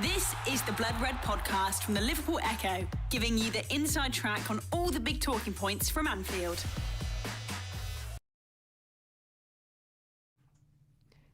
This is the Blood Red podcast from the Liverpool Echo, giving you the inside track on all the big talking points from Anfield.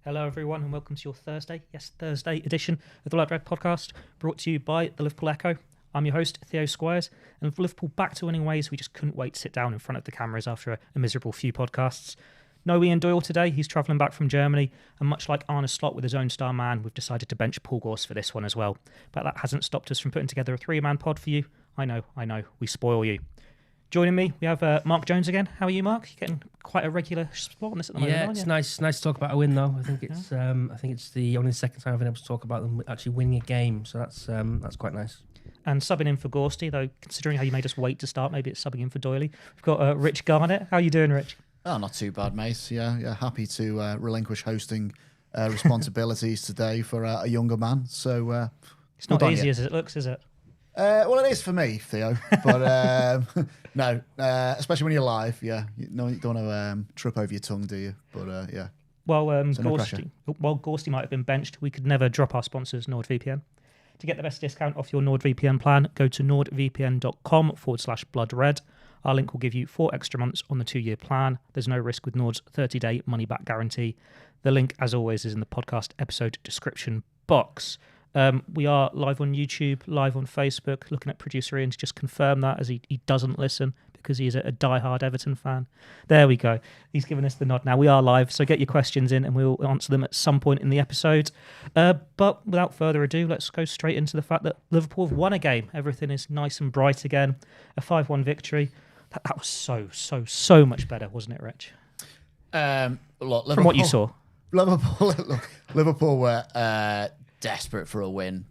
Hello everyone and welcome to your Thursday edition of the Blood Red podcast, brought to you by the Liverpool Echo. I'm your host, Theo Squires, and with Liverpool back to winning ways, we just couldn't wait to sit down in front of the cameras after a miserable few podcasts. No Ian Doyle today, he's travelling back from Germany, and much like Arne Slot with his own star man, we've decided to bench Paul Gorst for this one as well. But that hasn't stopped us from putting together a three-man pod for you. I know, we spoil you. Joining me, we have Mark Jones again. How are you, Mark? You're getting quite a regular spot on this at the moment, yeah, aren't you? it's nice to talk about a win though. I think it's the only second time I've been able to talk about them actually winning a game, so that's quite nice. And subbing in for Gorsty, though, considering how you made us wait to start, maybe it's subbing in for Doyley. We've got Rich Garnett. How are you doing, Rich? Oh, not too bad, mate. Yeah, happy to relinquish hosting responsibilities today for a younger man. So it's not easy as it looks, is it? Well, it is for me, Theo. But no, especially when you're live. Yeah, you don't want to trip over your tongue, do you? But yeah. Well, so while Gorsty might have been benched, we could never drop our sponsors, NordVPN. To get the best discount off your NordVPN plan, go to nordvpn.com/bloodred. Our link will give you 4 extra months on the 2-year plan. There's no risk with Nord's 30-day money-back guarantee. The link, as always, is in the podcast episode description box. We are live on YouTube, live on Facebook, looking at producer Ian to just confirm that, as he doesn't listen because he is a die-hard Everton fan. There we go. He's given us the nod now. We are live, so get your questions in and we'll answer them at some point in the episode. But without further ado, let's go straight into the fact that Liverpool have won a game. Everything is nice and bright again. A 5-1 victory. That was so much better, wasn't it, Rich? Liverpool, from what you saw. Liverpool were desperate for a win,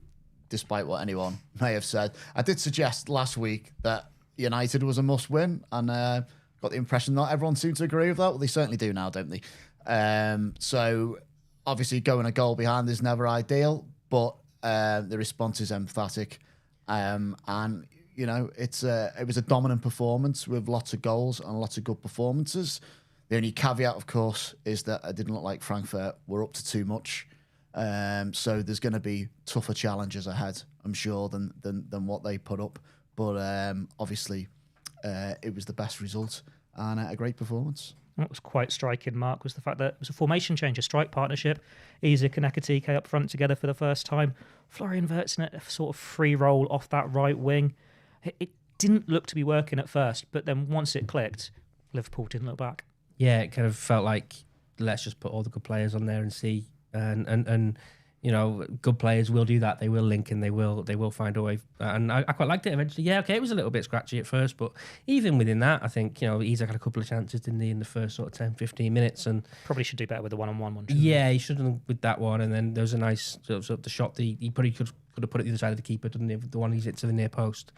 despite what anyone may have said. I did suggest last week that United was a must-win, and got the impression not everyone seemed to agree with that. Well, they certainly do now, don't they? So obviously going a goal behind is never ideal, but the response is emphatic, and you know it was a dominant performance with lots of goals and lots of good performances. The only caveat, of course, is that it didn't look like Frankfurt were up to too much. So there's going to be tougher challenges ahead, I'm sure, than what they put up. But obviously, it was the best result and a great performance. What was quite striking, Mark, was the fact that it was a formation change, a strike partnership. Ekitike and Ekitike up front together for the first time. Florian Wirtz in a sort of free roll off that right wing. It didn't look to be working at first, but then once it clicked, Liverpool didn't look back. Yeah, it kind of felt like, let's just put all the good players on there and see. And you know, good players will do that. They will link and they will find a way. And I quite liked it eventually. Yeah, okay, it was a little bit scratchy at first, but even within that, I think, you know, Ekitike had a couple of chances, didn't he, in the first sort of 10, 15 minutes. And probably should do better with the one-on-one one. Yeah, he should have with that one. And then there was a nice sort of the shot that he probably could have put it the other side of the keeper, didn't he? The one he's hit to the near post.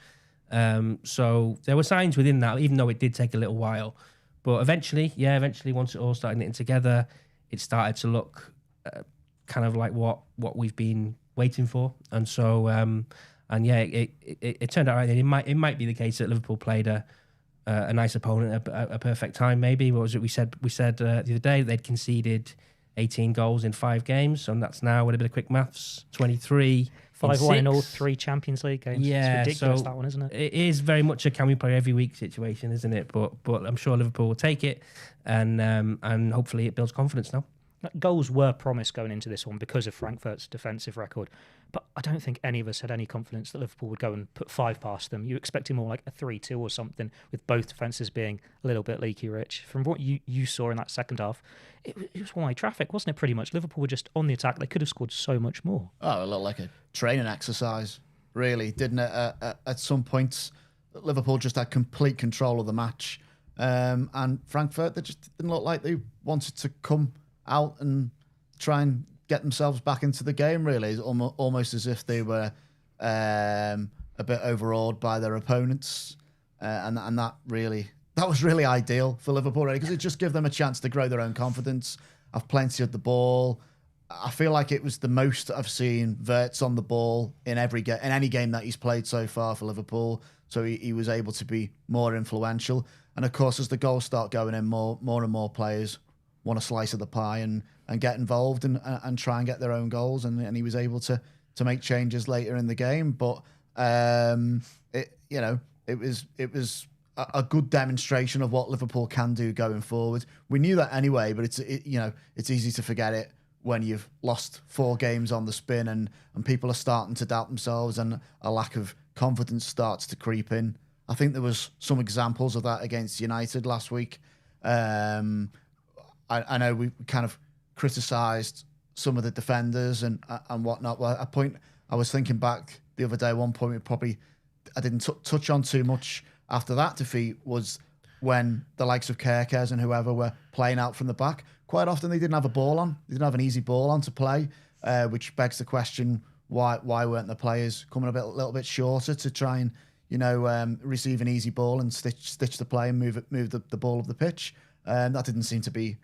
So there were signs within that, even though it did take a little while. But eventually, once it all started knitting together, it started to look kind of like what we've been waiting for, and so it turned out right. It might be the case that Liverpool played a nice opponent at a perfect time. Maybe what was it we said the other day? They'd conceded 18 goals in 5 games, and that's now with a bit of quick maths, 23. 5-1 in all 3 Champions League games. Yeah, it's ridiculous, that one, isn't it? It is very much a can we play every week situation, isn't it? But I'm sure Liverpool will take it, and hopefully it builds confidence now. Goals were promised going into this one because of Frankfurt's defensive record, but I don't think any of us had any confidence that Liverpool would go and put 5 past them. You expected more like a 3-2 or something, with both defences being a little bit leaky, Rich. From what you saw in that second half, it was one-way traffic, wasn't it, pretty much? Liverpool were just on the attack. They could have scored so much more. Oh, it looked like a training exercise, really, didn't it? At some points, Liverpool just had complete control of the match, and Frankfurt, they just didn't look like they wanted to come out and try and get themselves back into the game, really. Almost as if they were a bit overawed by their opponents, and that was really ideal for Liverpool, really, because it just gave them a chance to grow their own confidence, have plenty of the ball. I feel like it was the most I've seen Wirtz on the ball in any game that he's played so far for Liverpool. So he was able to be more influential, and of course, as the goals start going in, more and more players want a slice of the pie and get involved and try and get their own goals, and he was able to to make changes later in the game. But it was a good demonstration of what Liverpool can do going forward. We knew that anyway, but it's easy to forget it when you've lost 4 games on the spin and people are starting to doubt themselves and a lack of confidence starts to creep in. I think there was some examples of that against United last week. I know we kind of criticised some of the defenders and whatnot. Well, a point I was thinking back the other day, at one point I didn't touch on too much after that defeat was when the likes of Kerkez and whoever were playing out from the back. Quite often they didn't have a ball on. They didn't have an easy ball on to play, which begs the question, why weren't the players coming a little bit shorter to try and receive an easy ball and stitch the play and move the ball of the pitch? That didn't seem to be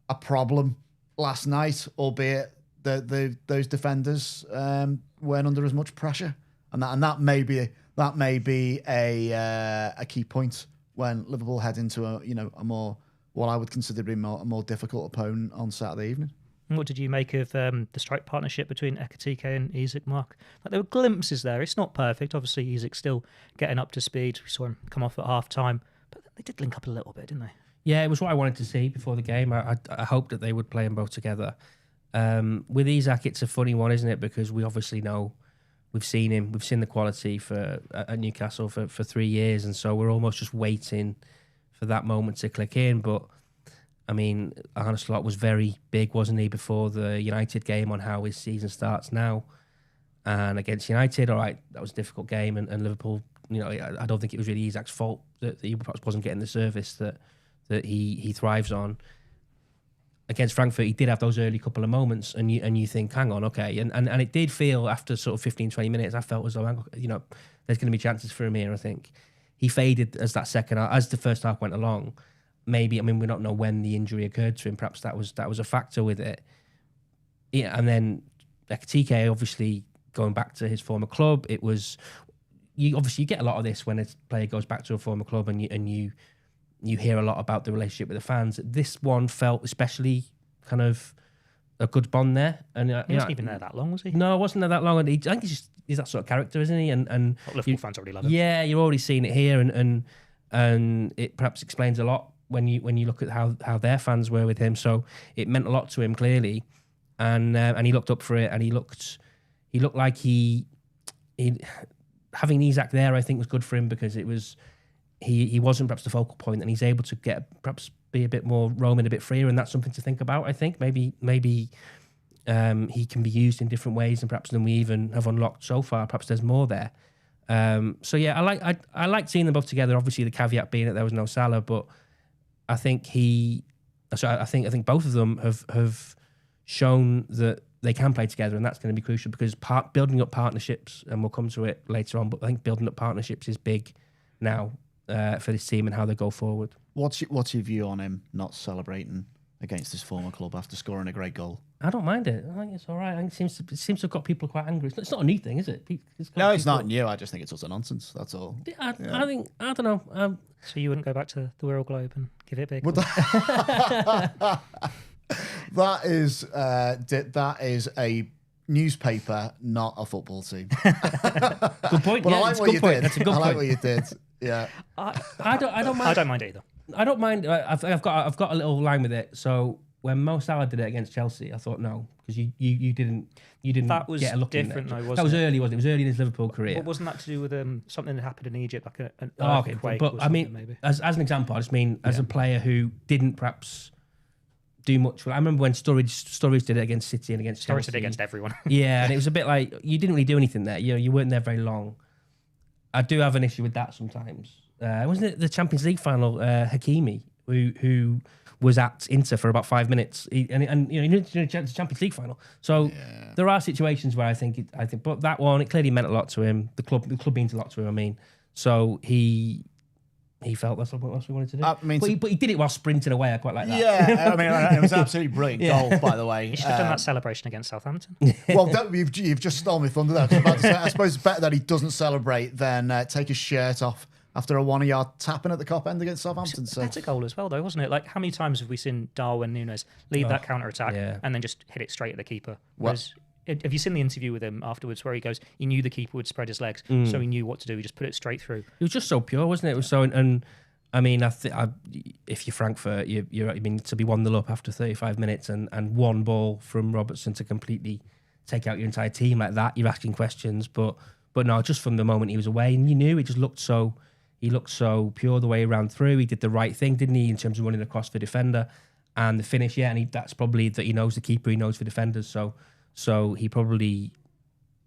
a problem last night, albeit those defenders weren't under as much pressure, and that may be a key point when Liverpool head into a more, what I would consider to be a more difficult opponent on Saturday evening. What did you make of the strike partnership between Ekitike and Isak, Mark? Like, there were glimpses there. It's not perfect. Obviously, Isak's still getting up to speed. We saw him come off at half-time. But they did link up a little bit, didn't they? Yeah, it was what I wanted to see before the game. I hoped that they would play them both together. With Isak, it's a funny one, isn't it? Because we obviously know, we've seen him, we've seen the quality at Newcastle for 3 years, and so we're almost just waiting for that moment to click in. But I mean, Arne Slot was very big, wasn't he, before the United game on how his season starts now. And against United, all right, that was a difficult game, and Liverpool, I don't think it was really Isak's fault that he perhaps wasn't getting the service that he thrives on. Against Frankfurt, he did have those early couple of moments, and you think, hang on, okay. And it did feel after sort of 15, 20 minutes, I felt as though, there's going to be chances for him here, I think. He faded as the first half went along. Maybe, we don't know when the injury occurred to him. Perhaps that was a factor with it. Yeah, and then Ekitike, obviously, going back to his former club, it was... You get a lot of this when a player goes back to a former club and you hear a lot about the relationship with the fans. This one felt especially kind of a good bond there. And he wasn't even there that long, was he? No, it wasn't there that long. And I think he's that sort of character, isn't he? And Liverpool fans already love him. Yeah, you're already seeing it here, and it perhaps explains a lot when you look at how their fans were with him. So it meant a lot to him clearly, and he looked up for it, and he looked like he having Isak there, I think, was good for him, because it was. He wasn't perhaps the focal point, and he's able to be a bit more roaming, a bit freer, and that's something to think about. I think maybe he can be used in different ways, and perhaps than we even have unlocked so far. Perhaps there's more there. So yeah, I like seeing them both together. Obviously, the caveat being that there was no Salah, but I think I think both of them have shown that they can play together, and that's going to be crucial, because building up partnerships, and we'll come to it later on, but I think building up partnerships is big now. For this team and how they go forward. What's your view on him not celebrating against his former club after scoring a great goal? I don't mind it. I think it's all right. I think it seems to have got people quite angry. It's not a new thing, is it? It's not new. I just think it's utter nonsense. That's all. I don't know. So you wouldn't go back to the World Globe and give it a big? That is a newspaper, not a football team. Good point. But yeah, I like what you did. That's a good point. I like what you did. Yeah. I don't mind. I don't mind either. I don't mind. I've got a little line with it. So when Mo Salah did it against Chelsea, I thought no, because you didn't that was get a look different, in there. though, wasn't that was it? early, wasn't it? It was early in his Liverpool career. What wasn't that to do with something that happened in Egypt, like an okay, earthquake? but or I mean, maybe. as an example, I just mean as a player who didn't perhaps do much. I remember when Sturridge did it against City and against Chelsea. Sturridge did it against everyone. Yeah, and it was a bit like you didn't really do anything there. You weren't there very long. I do have an issue with that sometimes. Wasn't it the Champions League final? Hakimi, who was at Inter for about 5 minutes, he didn't the Champions League final. So there are situations where I think, but that one, it clearly meant a lot to him. The club means a lot to him. I mean, so he felt that's what we wanted to do. But he did it while sprinting away. I quite like that. Yeah, I mean, it was an absolutely brilliant goal, by the way. He should have done that celebration against Southampton. Well, you've just stole me thunder there. 'Cause I was about to say, I suppose it's better that he doesn't celebrate than take his shirt off after a 1-yard tapping at the cop end against Southampton. So that's a goal as well, though, wasn't it? Like, how many times have we seen Darwin Núñez lead that counter attack and then just hit it straight at the keeper? Whereas have you seen the interview with him afterwards where he goes, he knew the keeper would spread his legs, so he knew what to do. He just put it straight through. It was just so pure, wasn't it? It was so, and I mean, if you're Frankfurt, I mean, to be 1-0 up after 35 minutes and one ball from Robertson to completely take out your entire team like that, you're asking questions. But no, just from the moment he was away, and you knew he looked so pure the way he ran through. He did the right thing, didn't he, in terms of running across the defender and the finish. Yeah, and that's probably that he knows the keeper, he knows the defenders. So he's probably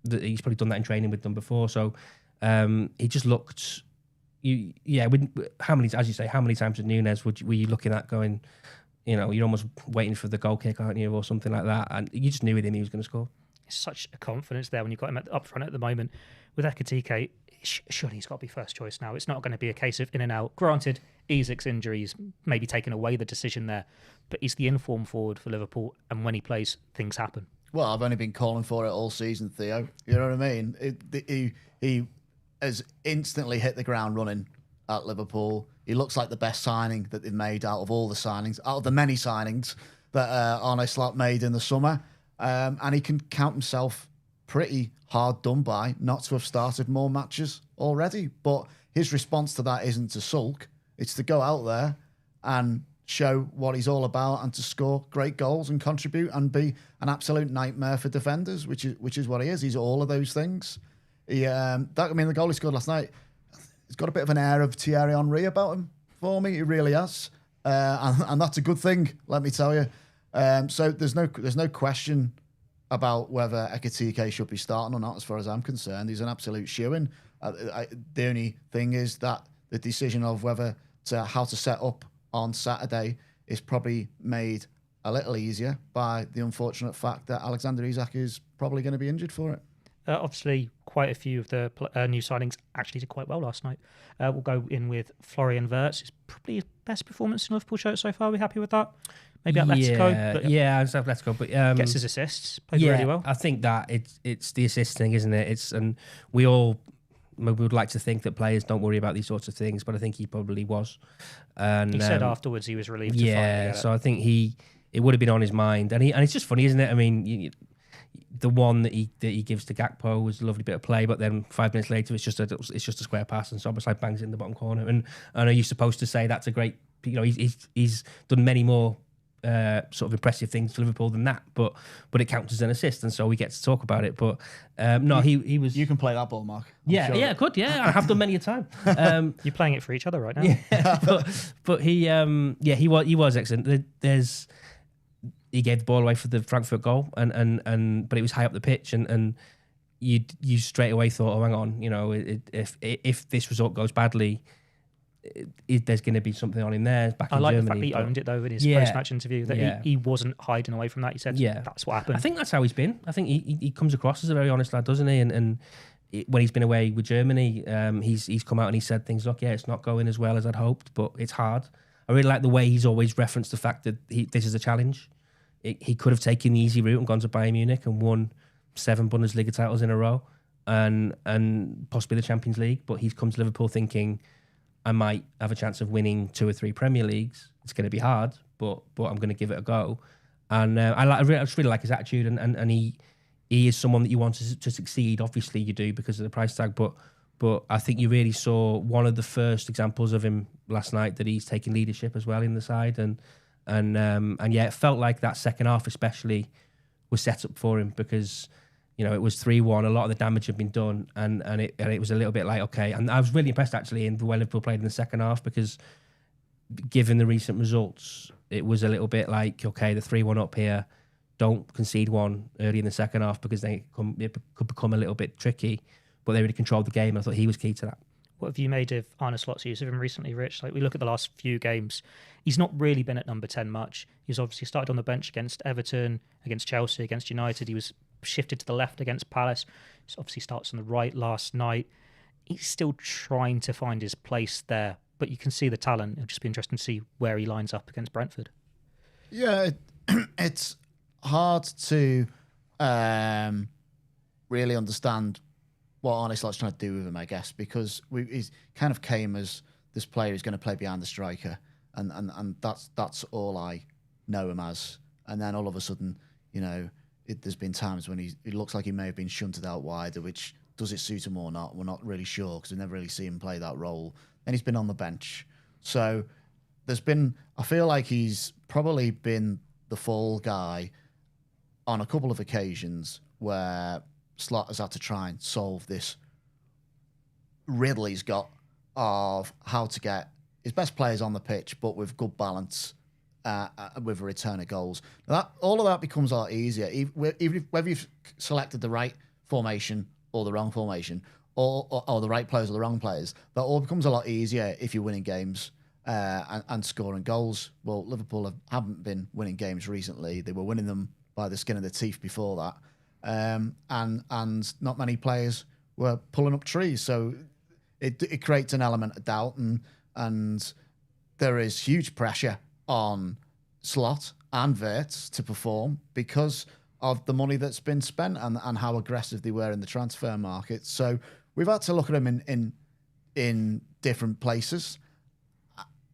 done that in training with them before. So he just looked. How many times with Nunes were you looking at going? You're almost waiting for the goal kick, aren't you, or something like that, and you just knew with him he was going to score. Such a confidence there when you've got him up front at the moment. With Ekitike, surely he's got to be first choice now. It's not going to be a case of in and out. Granted, Isak's injuries maybe taken away the decision there, but he's the informed forward for Liverpool, and when he plays, things happen. Well, I've only been calling for it all season, Theo. You know what I mean? He has instantly hit the ground running at Liverpool. He looks like the best signing that they've made out of all the signings, out of the many signings that Arne Slot made in the summer. And he can count himself pretty hard done by not to have started more matches already. But his response to that isn't to sulk. It's to go out there and show what he's all about and to score great goals and contribute and be an absolute nightmare for defenders, which is what he is. He's all of those things. The goal he scored last night, he's got a bit of an air of Thierry Henry about him for me. He really has. And that's a good thing, let me tell you. So there's no question about whether Ekitike should be starting or not, as far as I'm concerned. He's an absolute shoo-in. The only thing is that the decision of how to set up on Saturday is probably made a little easier by the unfortunate fact that Alexander Isak is probably going to be injured for it. Obviously, quite a few of the new signings actually did quite well last night. We'll go in with Florian Wirtz. It's probably his best performance in a Liverpool shirt so far. Are we happy with that? Maybe Atletico. It's Atletico, but gets his assists. Played really well. I think that it's the assist thing, isn't it? And we would like to think that players don't worry about these sorts of things, but I think he probably was. And he said afterwards he was relieved. So I think it would have been on his mind, and it's just funny, isn't it? I mean, the one that he gives to Gakpo was a lovely bit of play, but then 5 minutes later it's just a square pass, and Szoboszlai bangs it in the bottom corner. And are you supposed to say that's a great? He's done many more sort of impressive things to Liverpool than that, but it counts as an assist, and so we get to talk about it. But he was. You can play that ball, Mark. I could. Yeah, I have done many a time. You're playing it for each other right now. Yeah, but he was excellent. He gave the ball away for the Frankfurt goal, but it was high up the pitch, and you straight away thought, oh, hang on, if this result goes badly, there's going to be something on in there back in Germany. I like the fact that he owned it though in his post-match interview, that he wasn't hiding away from that. He said, that's what happened. I think that's how he's been. I think he comes across as a very honest lad, doesn't he? And when he's been away with Germany, he's come out and he said things like, it's not going as well as I'd hoped, but it's hard. I really like the way he's always referenced the fact that this is a challenge. He could have taken the easy route and gone to Bayern Munich and won 7 Bundesliga titles in a row and possibly the Champions League, but he's come to Liverpool thinking, I might have a chance of winning 2 or 3 Premier Leagues. It's going to be hard, but I'm going to give it a go. And I just really like his attitude, and he is someone that you want to succeed. Obviously, you do because of the price tag, but I think you really saw one of the first examples of him last night that he's taking leadership as well in the side, and it felt like that second half especially was set up for him because it was 3-1. A lot of the damage had been done, and it was a little bit like, okay. And I was really impressed actually in the way Liverpool played in the second half, because given the recent results, it was a little bit like, okay, the 3-1 up here, don't concede one early in the second half because it could become a little bit tricky. But they really controlled the game. I thought he was key to that. What have you made of Arne Slot's use of him recently, Rich? Like, we look at the last few games, he's not really been at number 10 much. He's obviously started on the bench against Everton, against Chelsea, against United. He was shifted to the left against Palace. He obviously starts on the right last night. He's still trying to find his place there, but you can see the talent. It'll just be interesting to see where he lines up against Brentford. Yeah, it's hard to really understand what Arne Slot's trying to do with him, I guess, because he's kind of came as this player who's going to play behind the striker, and that's all I know him as. And then all of a sudden, there's been times when it looks like he may have been shunted out wider, which does it suit him or not? We're not really sure because we never really see him play that role. And he's been on the bench. So I feel like he's probably been the fall guy on a couple of occasions where Slot has had to try and solve this riddle he's got of how to get his best players on the pitch, but with good balance, with a return of goals. Now all of that becomes a lot easier, even whether you've selected the right formation or the wrong formation, or the right players or the wrong players. That all becomes a lot easier if you're winning games and scoring goals. Well, Liverpool haven't been winning games recently. They were winning them by the skin of their teeth before that, and not many players were pulling up trees. So it creates an element of doubt, and there is huge pressure on Slot and Wirtz to perform because of the money that's been spent and how aggressive they were in the transfer market. So we've had to look at him in different places.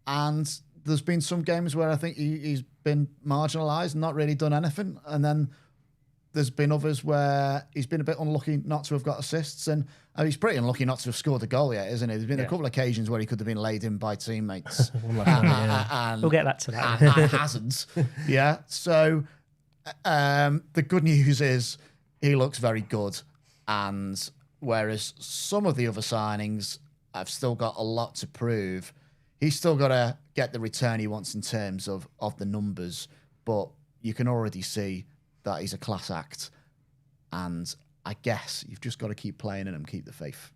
And there's been some games where I think he's been marginalised and not really done anything. And then there's been others where he's been a bit unlucky not to have got assists. And he's pretty unlucky not to have scored a goal yet, isn't he? There's been a couple of occasions where he could have been laid in by teammates. and we'll get that to that. And hasn't. Yeah. So the good news is he looks very good. And whereas some of the other signings have still got a lot to prove, he's still got to get the return he wants in terms of the numbers. But you can already see that he's a class act. And I guess you've just got to keep playing in him, keep the faith.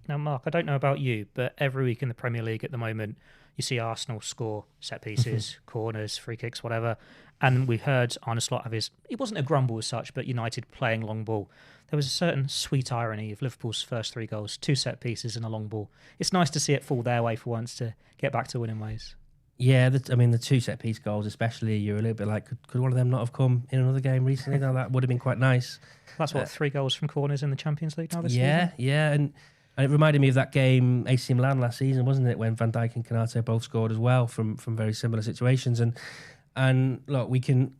Now, Mark, I don't know about you, but every week in the Premier League at the moment, you see Arsenal score set pieces, corners, free kicks, whatever. And we heard Arne Slot have it wasn't a grumble as such, but United playing long ball. There was a certain sweet irony of Liverpool's first 3 goals, 2 set pieces and a long ball. It's nice to see it fall their way for once to get back to winning ways. Yeah, the 2 set piece goals, especially, you're a little bit like, could one of them not have come in another game recently? Now that would have been quite nice. That's 3 goals from corners in the Champions League now this season? Yeah, and it reminded me of that game AC Milan last season, wasn't it, when Van Dijk and Konate both scored as well from very similar situations. And look, we can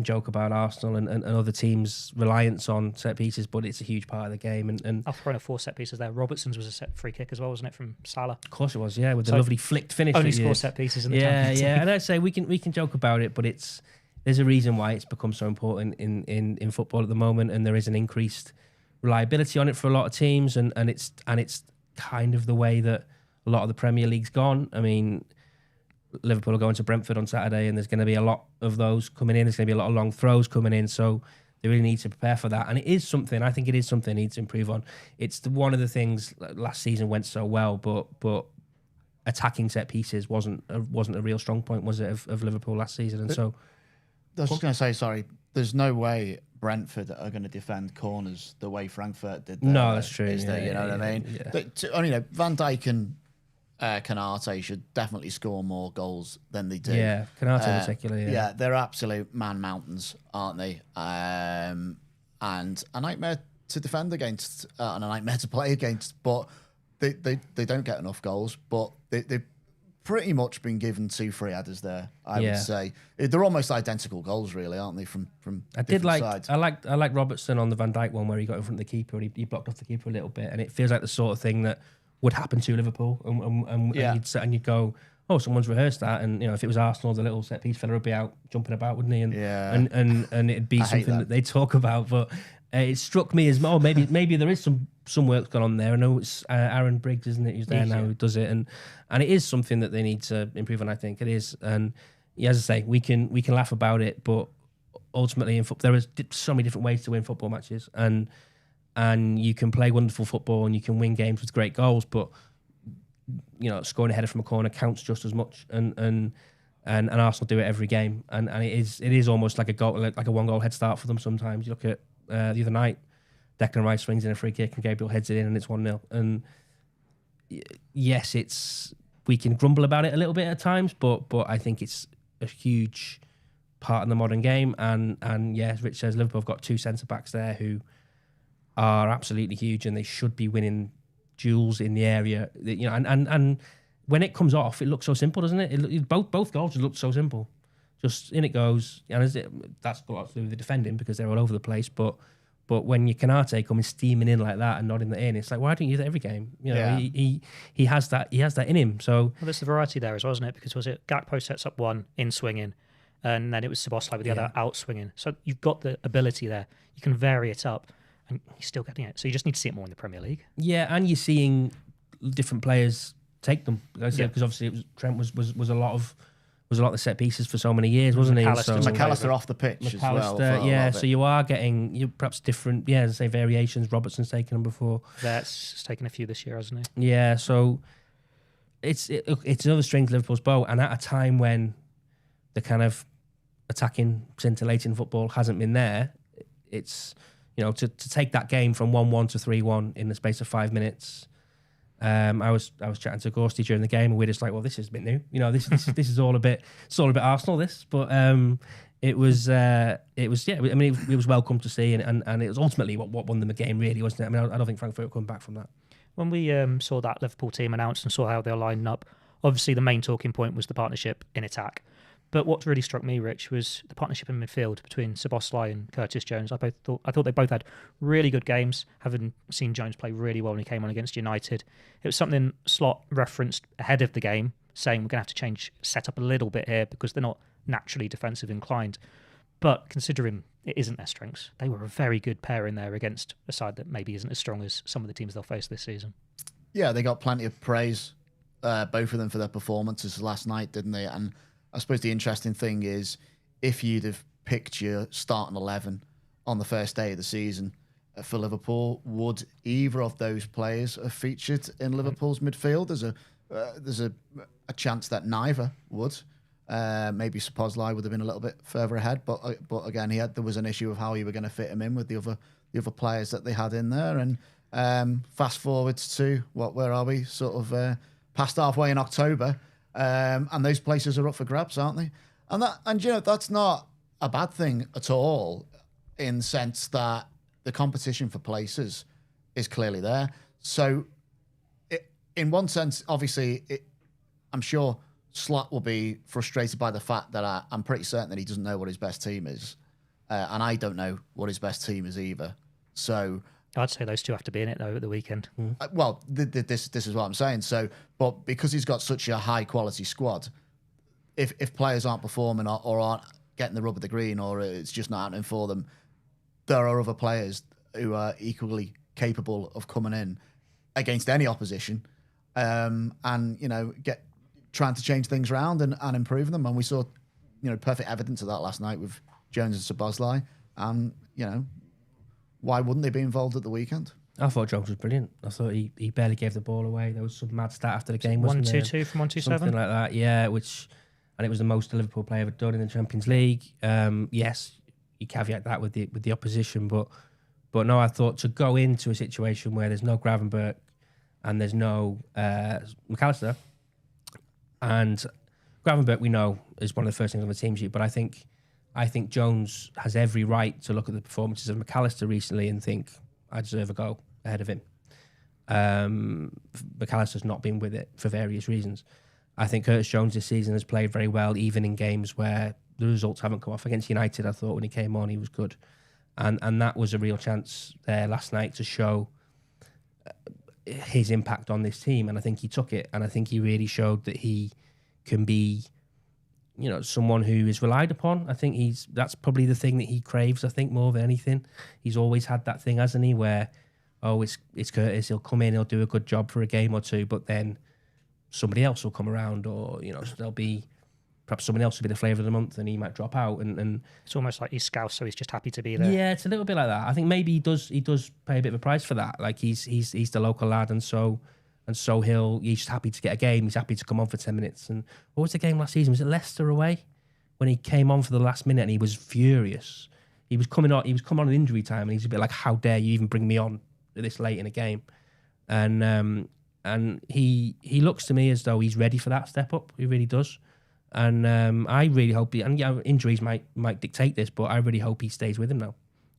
joke about Arsenal and other teams' reliance on set pieces, but it's a huge part of the game. And I've thrown 4 set pieces there. Robertson's was a set free kick as well, wasn't it, from Salah? Of course it was, yeah, with the lovely flicked finish. Only 4 set pieces in the Champions League. Yeah, and I'd say we can joke about it, but there's a reason why it's become so important in football at the moment, and there is an increased reliability on it for a lot of teams, and it's kind of the way that a lot of the Premier League's gone. I mean, Liverpool are going to Brentford on Saturday, and there's going to be a lot of those coming in. There's going to be a lot of long throws coming in, so they really need to prepare for that. And it is something, I think it is something they need to improve on. It's one of the things last season went so well, but attacking set pieces wasn't a real strong point, was it, of Liverpool last season? And so I was just going to say, sorry, there's no way Brentford are going to defend corners the way Frankfurt did. No, that's true. You know what I mean? Yeah. Van Dijk and Konate should definitely score more goals than they do. Yeah, Konate in particular. Yeah, they're absolute man mountains, aren't they? And a nightmare to defend against and a nightmare to play against. But they don't get enough goals. But they've pretty much been given 2 free headers there. I would say they're almost identical goals, really, aren't they? From sides. I like Robertson on the Van Dijk one where he got in front of the keeper and he blocked off the keeper a little bit, and it feels like the sort of thing that would happen to Liverpool, and you'd go, oh, someone's rehearsed that, and if it was Arsenal, the little set piece fella would be out jumping about, wouldn't he? And it'd be something that they talk about. But it struck me as, maybe there is some work going on there. I know it's Aaron Briggs, isn't it, who's there now, who does it, and it is something that they need to improve on. I think it is, and as I say, we can laugh about it, but ultimately in football, there is so many different ways to win football matches, and you can play wonderful football and you can win games with great goals, but scoring a header from a corner counts just as much, and Arsenal do it every game, and it is almost like a goal, like a 1-goal head start for them sometimes. You look at the other night, Declan Rice swings in a free kick and Gabriel heads it in, and it's 1-0. And yes, we can grumble about it a little bit at times, but I think it's a huge part in the modern game. And as Rich says, Liverpool have got 2 centre backs there who are absolutely huge, and they should be winning duels in the area. And when it comes off, it looks so simple, doesn't it? Both goals just look so simple. just in it goes. And that's got a lot to do with the defending because they're all over the place. But when your Konate coming steaming in like that and nodding that in, it's like, why don't you do that every game? You know, he has that in him. So well, there's the variety there as well, isn't it? Because was it Gakpo sets up one in swinging, and then it was Szoboszlai with the other out swinging. So you've got the ability there. You can vary it up, and he's still getting it. So you just need to see it more in the Premier League. Yeah, and you're seeing different players take them. Because obviously Trent was a lot of the set pieces for so many years, wasn't he? McAllister off the pitch as well. So you are getting perhaps different, as I say, variations. Robertson's taken them before. That's taken a few this year, hasn't he? Yeah, so it's another string to Liverpool's bow, and at a time when the kind of attacking, scintillating football hasn't been there, it's, to take that game from 1-1 to 3-1 in the space of 5 minutes. I was chatting to Gorsty during the game, and we're just like, well, this is a bit new. This is all a bit Arsenal. This, but it was. I mean, it was welcome to see, and it was ultimately what won them the game, really, wasn't it? I mean, I don't think Frankfurt were coming back from that. When we saw that Liverpool team announced and saw how they were lining up, obviously the main talking point was the partnership in attack. But what really struck me, Rich, was the partnership in midfield between Szoboszlai and Curtis Jones. I thought they both had really good games, having seen Jones play really well when he came on against United. It was something Slot referenced ahead of the game, saying we're going to have to change setup a little bit here because they're not naturally defensive inclined. But considering it isn't their strengths, they were a very good pair in there against a side that maybe isn't as strong as some of the teams they'll face this season. Yeah, they got plenty of praise, both of them, for their performances last night, didn't they? And I suppose the interesting thing is, if you'd have picked your starting 11 on the first day of the season for Liverpool, would either of those players have featured in Liverpool's midfield? There's a chance that neither would. Maybe Szoboszlai would have been a little bit further ahead, but again, there was an issue of how you were going to fit him in with the other players that they had in there. And fast forwards to where are we? Sort of past halfway in October. And those places are up for grabs, aren't they? And that's not a bad thing at all, in the sense that the competition for places is clearly there. So, in one sense, obviously, I'm sure Slot will be frustrated by the fact that I'm pretty certain that he doesn't know what his best team is, and I don't know what his best team is either. So, I'd say those two have to be in it, though, at the weekend. Well, this is what I'm saying. So, but because he's got such a high quality squad, if players aren't performing or aren't getting the rub of the green, or it's just not happening for them, there are other players who are equally capable of coming in against any opposition, and trying to change things around and improving them. And we saw, perfect evidence of that last night with Jones and Szoboszlai, and why wouldn't they be involved at the weekend? I thought Jones was brilliant. I thought he barely gave the ball away. There was some mad stat after the game, wasn't there? 1-2-2 from 1-2-7? Something like that, yeah. And it was the most a Liverpool player ever done in the Champions League. Yes, you caveat that with the opposition, but no, I thought to go into a situation where there's no Gravenberch and there's no McAllister, and Gravenberch we know is one of the first things on the team sheet, but I think Jones has every right to look at the performances of McAllister recently and think, I deserve a go ahead of him. McAllister's not been with it for various reasons. I think Curtis Jones this season has played very well, even in games where the results haven't come off. Against United, I thought when he came on, he was good. And that was a real chance there last night to show his impact on this team. And I think he took it. And I think he really showed that he can be someone who is relied upon. I think that's probably the thing that he craves, I think, more than anything. He's always had that thing, hasn't he, where, it's Curtis, he'll come in, he'll do a good job for a game or two, but then somebody else will come around, or, there'll be perhaps someone else will be the flavour of the month and he might drop out. And it's almost like he's scoused, so he's just happy to be there. Yeah, it's a little bit like that. I think maybe he does pay a bit of a price for that. Like he's the local lad, and so he's just happy to get a game. He's happy to come on for 10 minutes. And what was the game last season? Was it Leicester away? When he came on for the last minute and he was furious. He was coming on in injury time, and he's a bit like, how dare you even bring me on this late in a game? And he looks to me as though he's ready for that step up. He really does. And I really hope injuries might dictate this, but I really hope he stays with him now.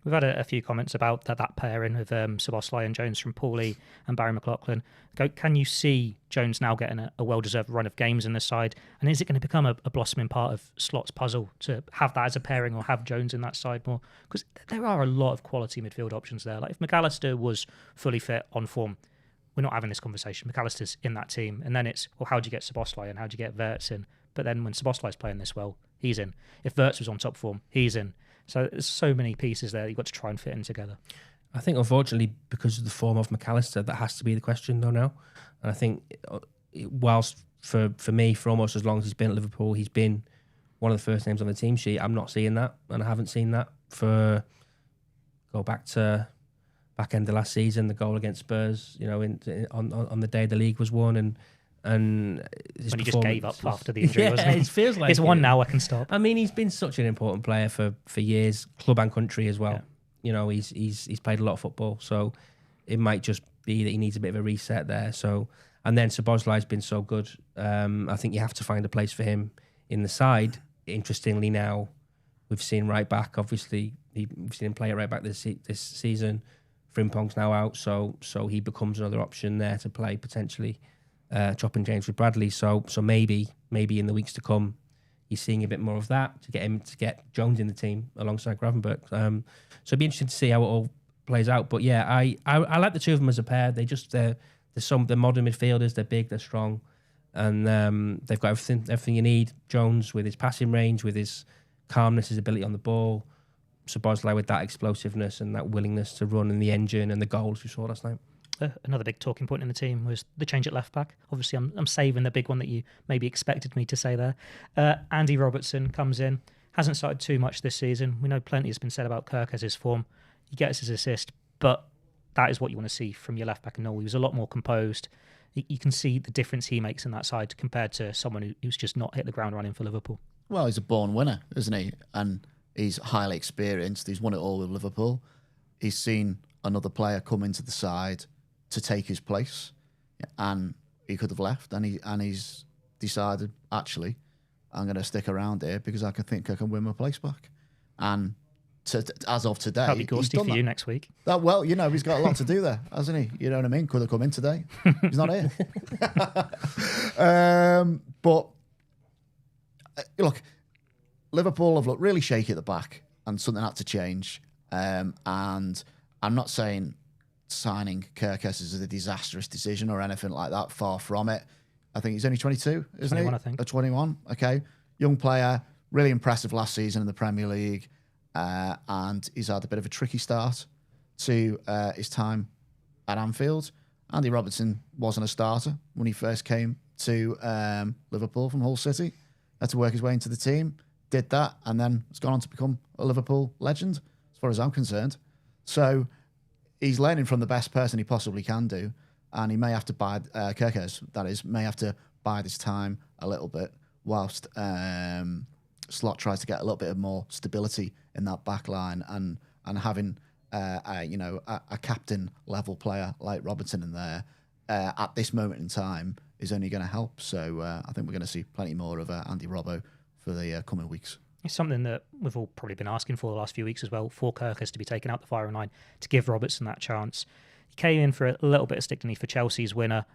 We've had a few comments about that pairing of Szoboszlai and Jones from Paulie and Barry McLaughlin. Can you see Jones now getting a well-deserved run of games in this side? And is it going to become a blossoming part of Slot's puzzle to have that as a pairing or have Jones in that side more? Because there are a lot of quality midfield options there. Like if McAllister was fully fit, on form, we're not having this conversation. McAllister's in that team. And then it's, well, how do you get Szoboszlai and how do you get Wirtz in? But then when Szoboszlai's playing this well, he's in. If Wirtz was on top form, he's in. So there's so many pieces there you've got to try and fit in together. I think, unfortunately, because of the form of McAllister, that has to be the question, though, now. And I think, whilst for me, for almost as long as he's been at Liverpool, he's been one of the first names on the team sheet. I'm not seeing that, and I haven't seen that go back to back end of last season, the goal against Spurs, on the day the league was won, and when he just gave up after the injury, wasn't he? It feels like it's one now, I can stop. I mean, he's been such an important player for years, club and country as well. Yeah. He's played a lot of football, so it might just be that he needs a bit of a reset there. So, and then Szoboszlai's been so good. I think you have to find a place for him in the side. Interestingly, now we've seen right back. Obviously, we've seen him play at right back this season. Frimpong's now out, so he becomes another option there to play potentially. Chopping James with Bradley, so maybe in the weeks to come, he's seeing a bit more of that to get Jones in the team alongside Gravenberch. So it'd be interesting to see how it all plays out. But yeah, I like the two of them as a pair. They're modern midfielders. They're big, they're strong, and they've got everything you need. Jones with his passing range, with his calmness, his ability on the ball. Szoboszlai with that explosiveness and that willingness to run, and the engine and the goals we saw last night. Another big talking point in the team was the change at left back. Obviously, I'm saving the big one that you maybe expected me to say there. Andy Robertson comes in, hasn't started too much this season. We know plenty has been said about Kirk's form. He gets his assist, but that is what you want to see from your left back. And he was a lot more composed. You can see the difference he makes in that side compared to someone who's just not hit the ground running for Liverpool. Well, he's a born winner, isn't he? And he's highly experienced. He's won it all with Liverpool. He's seen another player come into the side to take his place, and he could have left, and he's decided, actually, I'm going to stick around here because I think I can win my place back. And as of today, that'll be ghosty for you next week. He's got a lot to do there, hasn't he? You know what I mean? Could have come in today. He's not here. But look, Liverpool have looked really shaky at the back, and something had to change. And I'm not saying signing Kirkes is a disastrous decision or anything like that. Far from it. I think he's only 22, isn't 21, he? I think. 21. Okay, young player, really impressive last season in the Premier League, and he's had a bit of a tricky start to his time at Anfield. Andy Robertson wasn't a starter when he first came to Liverpool from Hull City. Had to work his way into the team, did that, and then has gone on to become a Liverpool legend, as far as I'm concerned. So he's learning from the best person he possibly can do, and he may have to bide, Kirkes, that is, may have to bide his time a little bit whilst Slot tries to get a little bit of more stability in that back line, and having a captain level player like Robertson in there at this moment in time is only going to help. So I think we're going to see plenty more of Andy Robbo for the coming weeks. It's something that we've all probably been asking for the last few weeks as well, for Kirkes to be taken out the firing line, to give Robertson that chance. He came in for a little bit of stick for Chelsea's winner,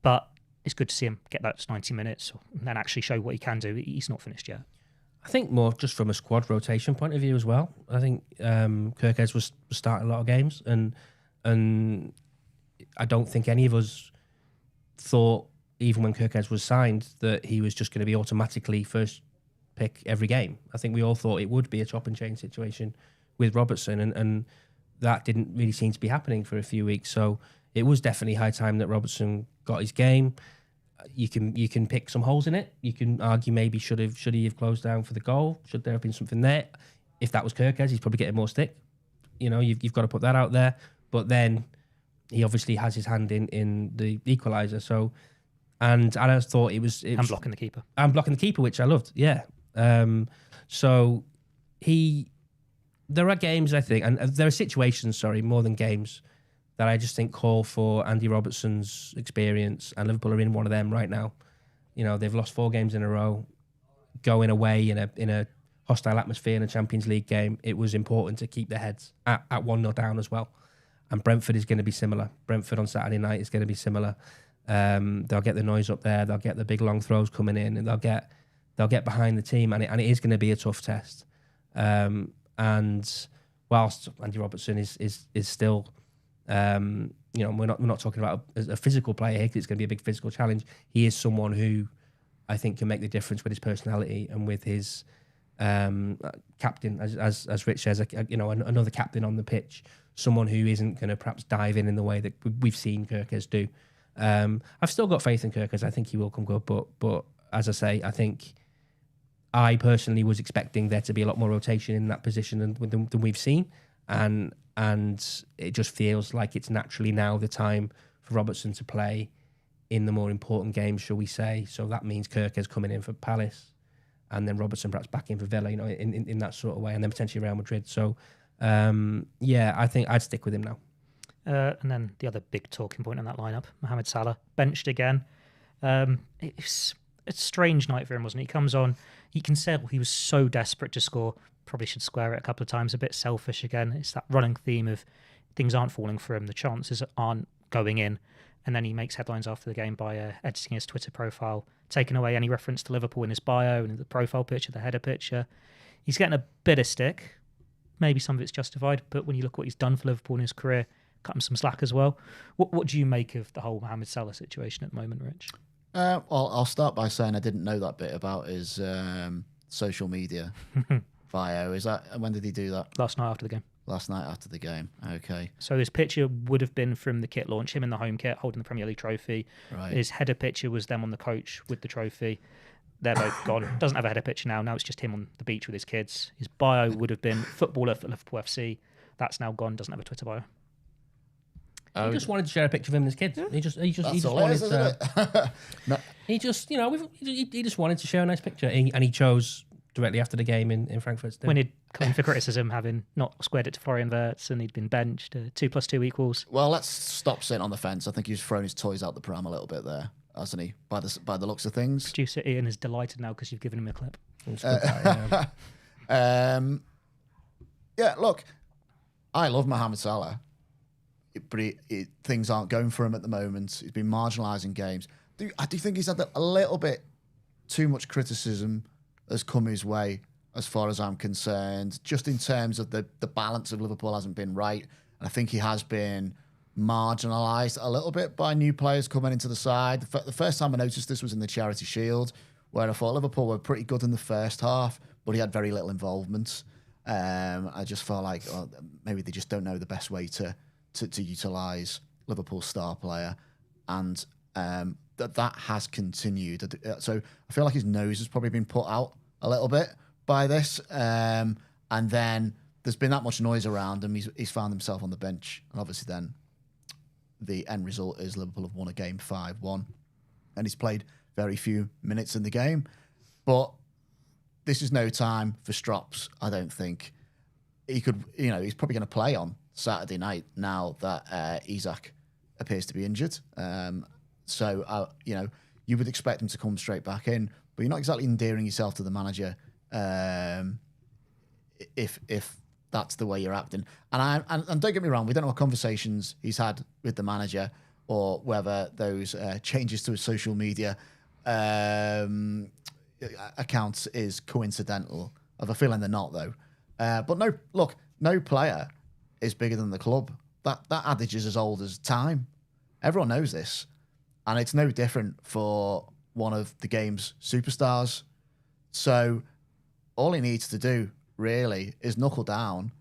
but it's good to see him get those 90 minutes and then actually show what he can do. He's not finished yet. I think more just from a squad rotation point of view as well. I think Kirkes was starting a lot of games, and I don't think any of us thought, even when Kirkes was signed, that he was just going to be automatically first pick every game. I think we all thought it would be a chop and change situation with Robertson, and that didn't really seem to be happening for a few weeks. So it was definitely high time that Robertson got his game. You can pick some holes in it. You can argue maybe should he have closed down for the goal? Should there have been something there? If that was Kirkes, he's probably getting more stick. You've got to put that out there. But then he obviously has his hand in the equaliser. So, and I just thought it was and blocking the keeper. And blocking the keeper, which I loved. Yeah. So there are games, I think, and there are situations, more than games, that I just think call for Andy Robertson's experience, and Liverpool are in one of them right now. They've lost 4 games in a row, going away in a hostile atmosphere in a Champions League game, it was important to keep their heads at 1-0 down as well. And Brentford is going to be similar. Brentford on Saturday night is going to be similar. They'll get the noise up there. They'll get the big long throws coming in, and they'll get behind the team, and it is going to be a tough test. And whilst Andy Robertson is still, we're not talking about a physical player here, 'cause it's going to be a big physical challenge. He is someone who I think can make the difference with his personality and with his captain, as Rich says, another captain on the pitch, someone who isn't going to perhaps dive in the way that we've seen Kerkez do. I've still got faith in Kerkez. I think he will come good, but as I say, I think I personally was expecting there to be a lot more rotation in that position than we've seen, and it just feels like it's naturally now the time for Robertson to play in the more important games, shall we say. So that means Kerkez coming in for Palace, and then Robertson perhaps back in for Villa, in that sort of way, and then potentially Real Madrid. So, I think I'd stick with him now. And then the other big talking point in that lineup, Mohamed Salah, benched again. It's a strange night for him, wasn't it? He comes on, you can say he was so desperate to score, probably should square it a couple of times, a bit selfish again. It's that running theme of things aren't falling for him, the chances aren't going in. And then he makes headlines after the game by editing his Twitter profile, taking away any reference to Liverpool in his bio and the profile picture, the header picture. He's getting a bit of stick. Maybe some of it's justified, but when you look what he's done for Liverpool in his career, cut him some slack as well. What do you make of the whole Mohamed Salah situation at the moment, Rich? Well, I'll start by saying I didn't know that bit about his social media bio. When did he do that? Last night after the game. Last night after the game. Okay. So his picture would have been from the kit launch, him in the home kit holding the Premier League trophy. Right. His header picture was them on the coach with the trophy. They're both gone. Doesn't have a header picture now. Now it's just him on the beach with his kids. His bio would have been footballer for Liverpool FC. That's now gone. Doesn't have a Twitter bio. He just wanted to share a picture of him and his kids. Yeah. He just That's wanted to. No. He just wanted to share a nice picture, and he chose directly after the game in Frankfurt. When he'd come in for criticism, having not squared it to Florian Wirtz, and he'd been benched, 2 + 2 equals. Well, let's stop sitting on the fence. I think he's thrown his toys out the pram a little bit there, hasn't he? By the looks of things. Producer Ian is delighted now because you've given him a clip. Look, I love Mohamed Salah, but things aren't going for him at the moment. He's been marginalised in games. I do think he's had a little bit too much criticism has come his way, as far as I'm concerned, just in terms of the balance of Liverpool hasn't been right. And I think he has been marginalised a little bit by new players coming into the side. The first time I noticed this was in the Charity Shield, where I thought Liverpool were pretty good in the first half, but he had very little involvement. I just felt like maybe they just don't know the best way to utilise Liverpool's star player. And that has continued. So I feel like his nose has probably been put out a little bit by this. And then there's been that much noise around him. He's found himself on the bench. And obviously then the end result is Liverpool have won a game 5-1. And he's played very few minutes in the game. But this is no time for strops, I don't think. He's probably going to play on Saturday night now that Isak appears to be injured. So you would expect him to come straight back in, but you're not exactly endearing yourself to the manager if that's the way you're acting. And don't get me wrong, we don't know what conversations he's had with the manager or whether those changes to his social media accounts is coincidental. I have a feeling they're not, though. But no player is bigger than the club. That adage is as old as time. Everyone knows this. And it's no different for one of the game's superstars. So all he needs to do, really, is knuckle down,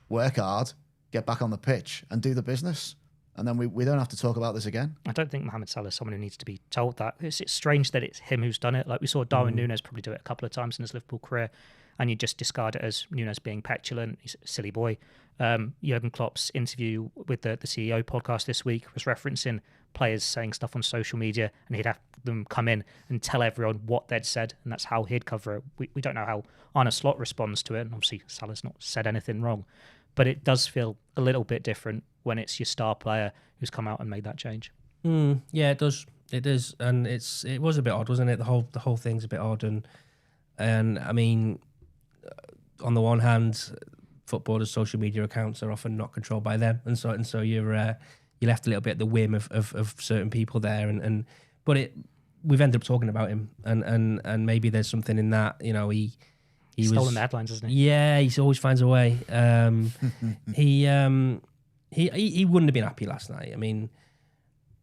work hard, get back on the pitch, and do the business. And then we don't have to talk about this again. I don't think Mohamed Salah is someone who needs to be told that. It's strange that it's him who's done it. Like we saw Darwin Núñez probably do it a couple of times in his Liverpool career, and you just discard it as Núñez being petulant. He's a silly boy. Jurgen Klopp's interview with the CEO podcast this week was referencing players saying stuff on social media, and he'd have them come in and tell everyone what they'd said, and that's how he'd cover it. We don't know how Arne Slot responds to it, and obviously Salah's not said anything wrong, but it does feel a little bit different when it's your star player who's come out and made that change. Yeah, it does. It is, and it was a bit odd, wasn't it? The whole thing's a bit odd, and I mean, on the one hand, footballers' social media accounts are often not controlled by them, and so you're left a little bit at the whim of certain people there, but we've ended up talking about him, and maybe there's something in that. You know, he stolen the headlines, isn't he? Yeah, he always finds a way. He wouldn't have been happy last night. I mean,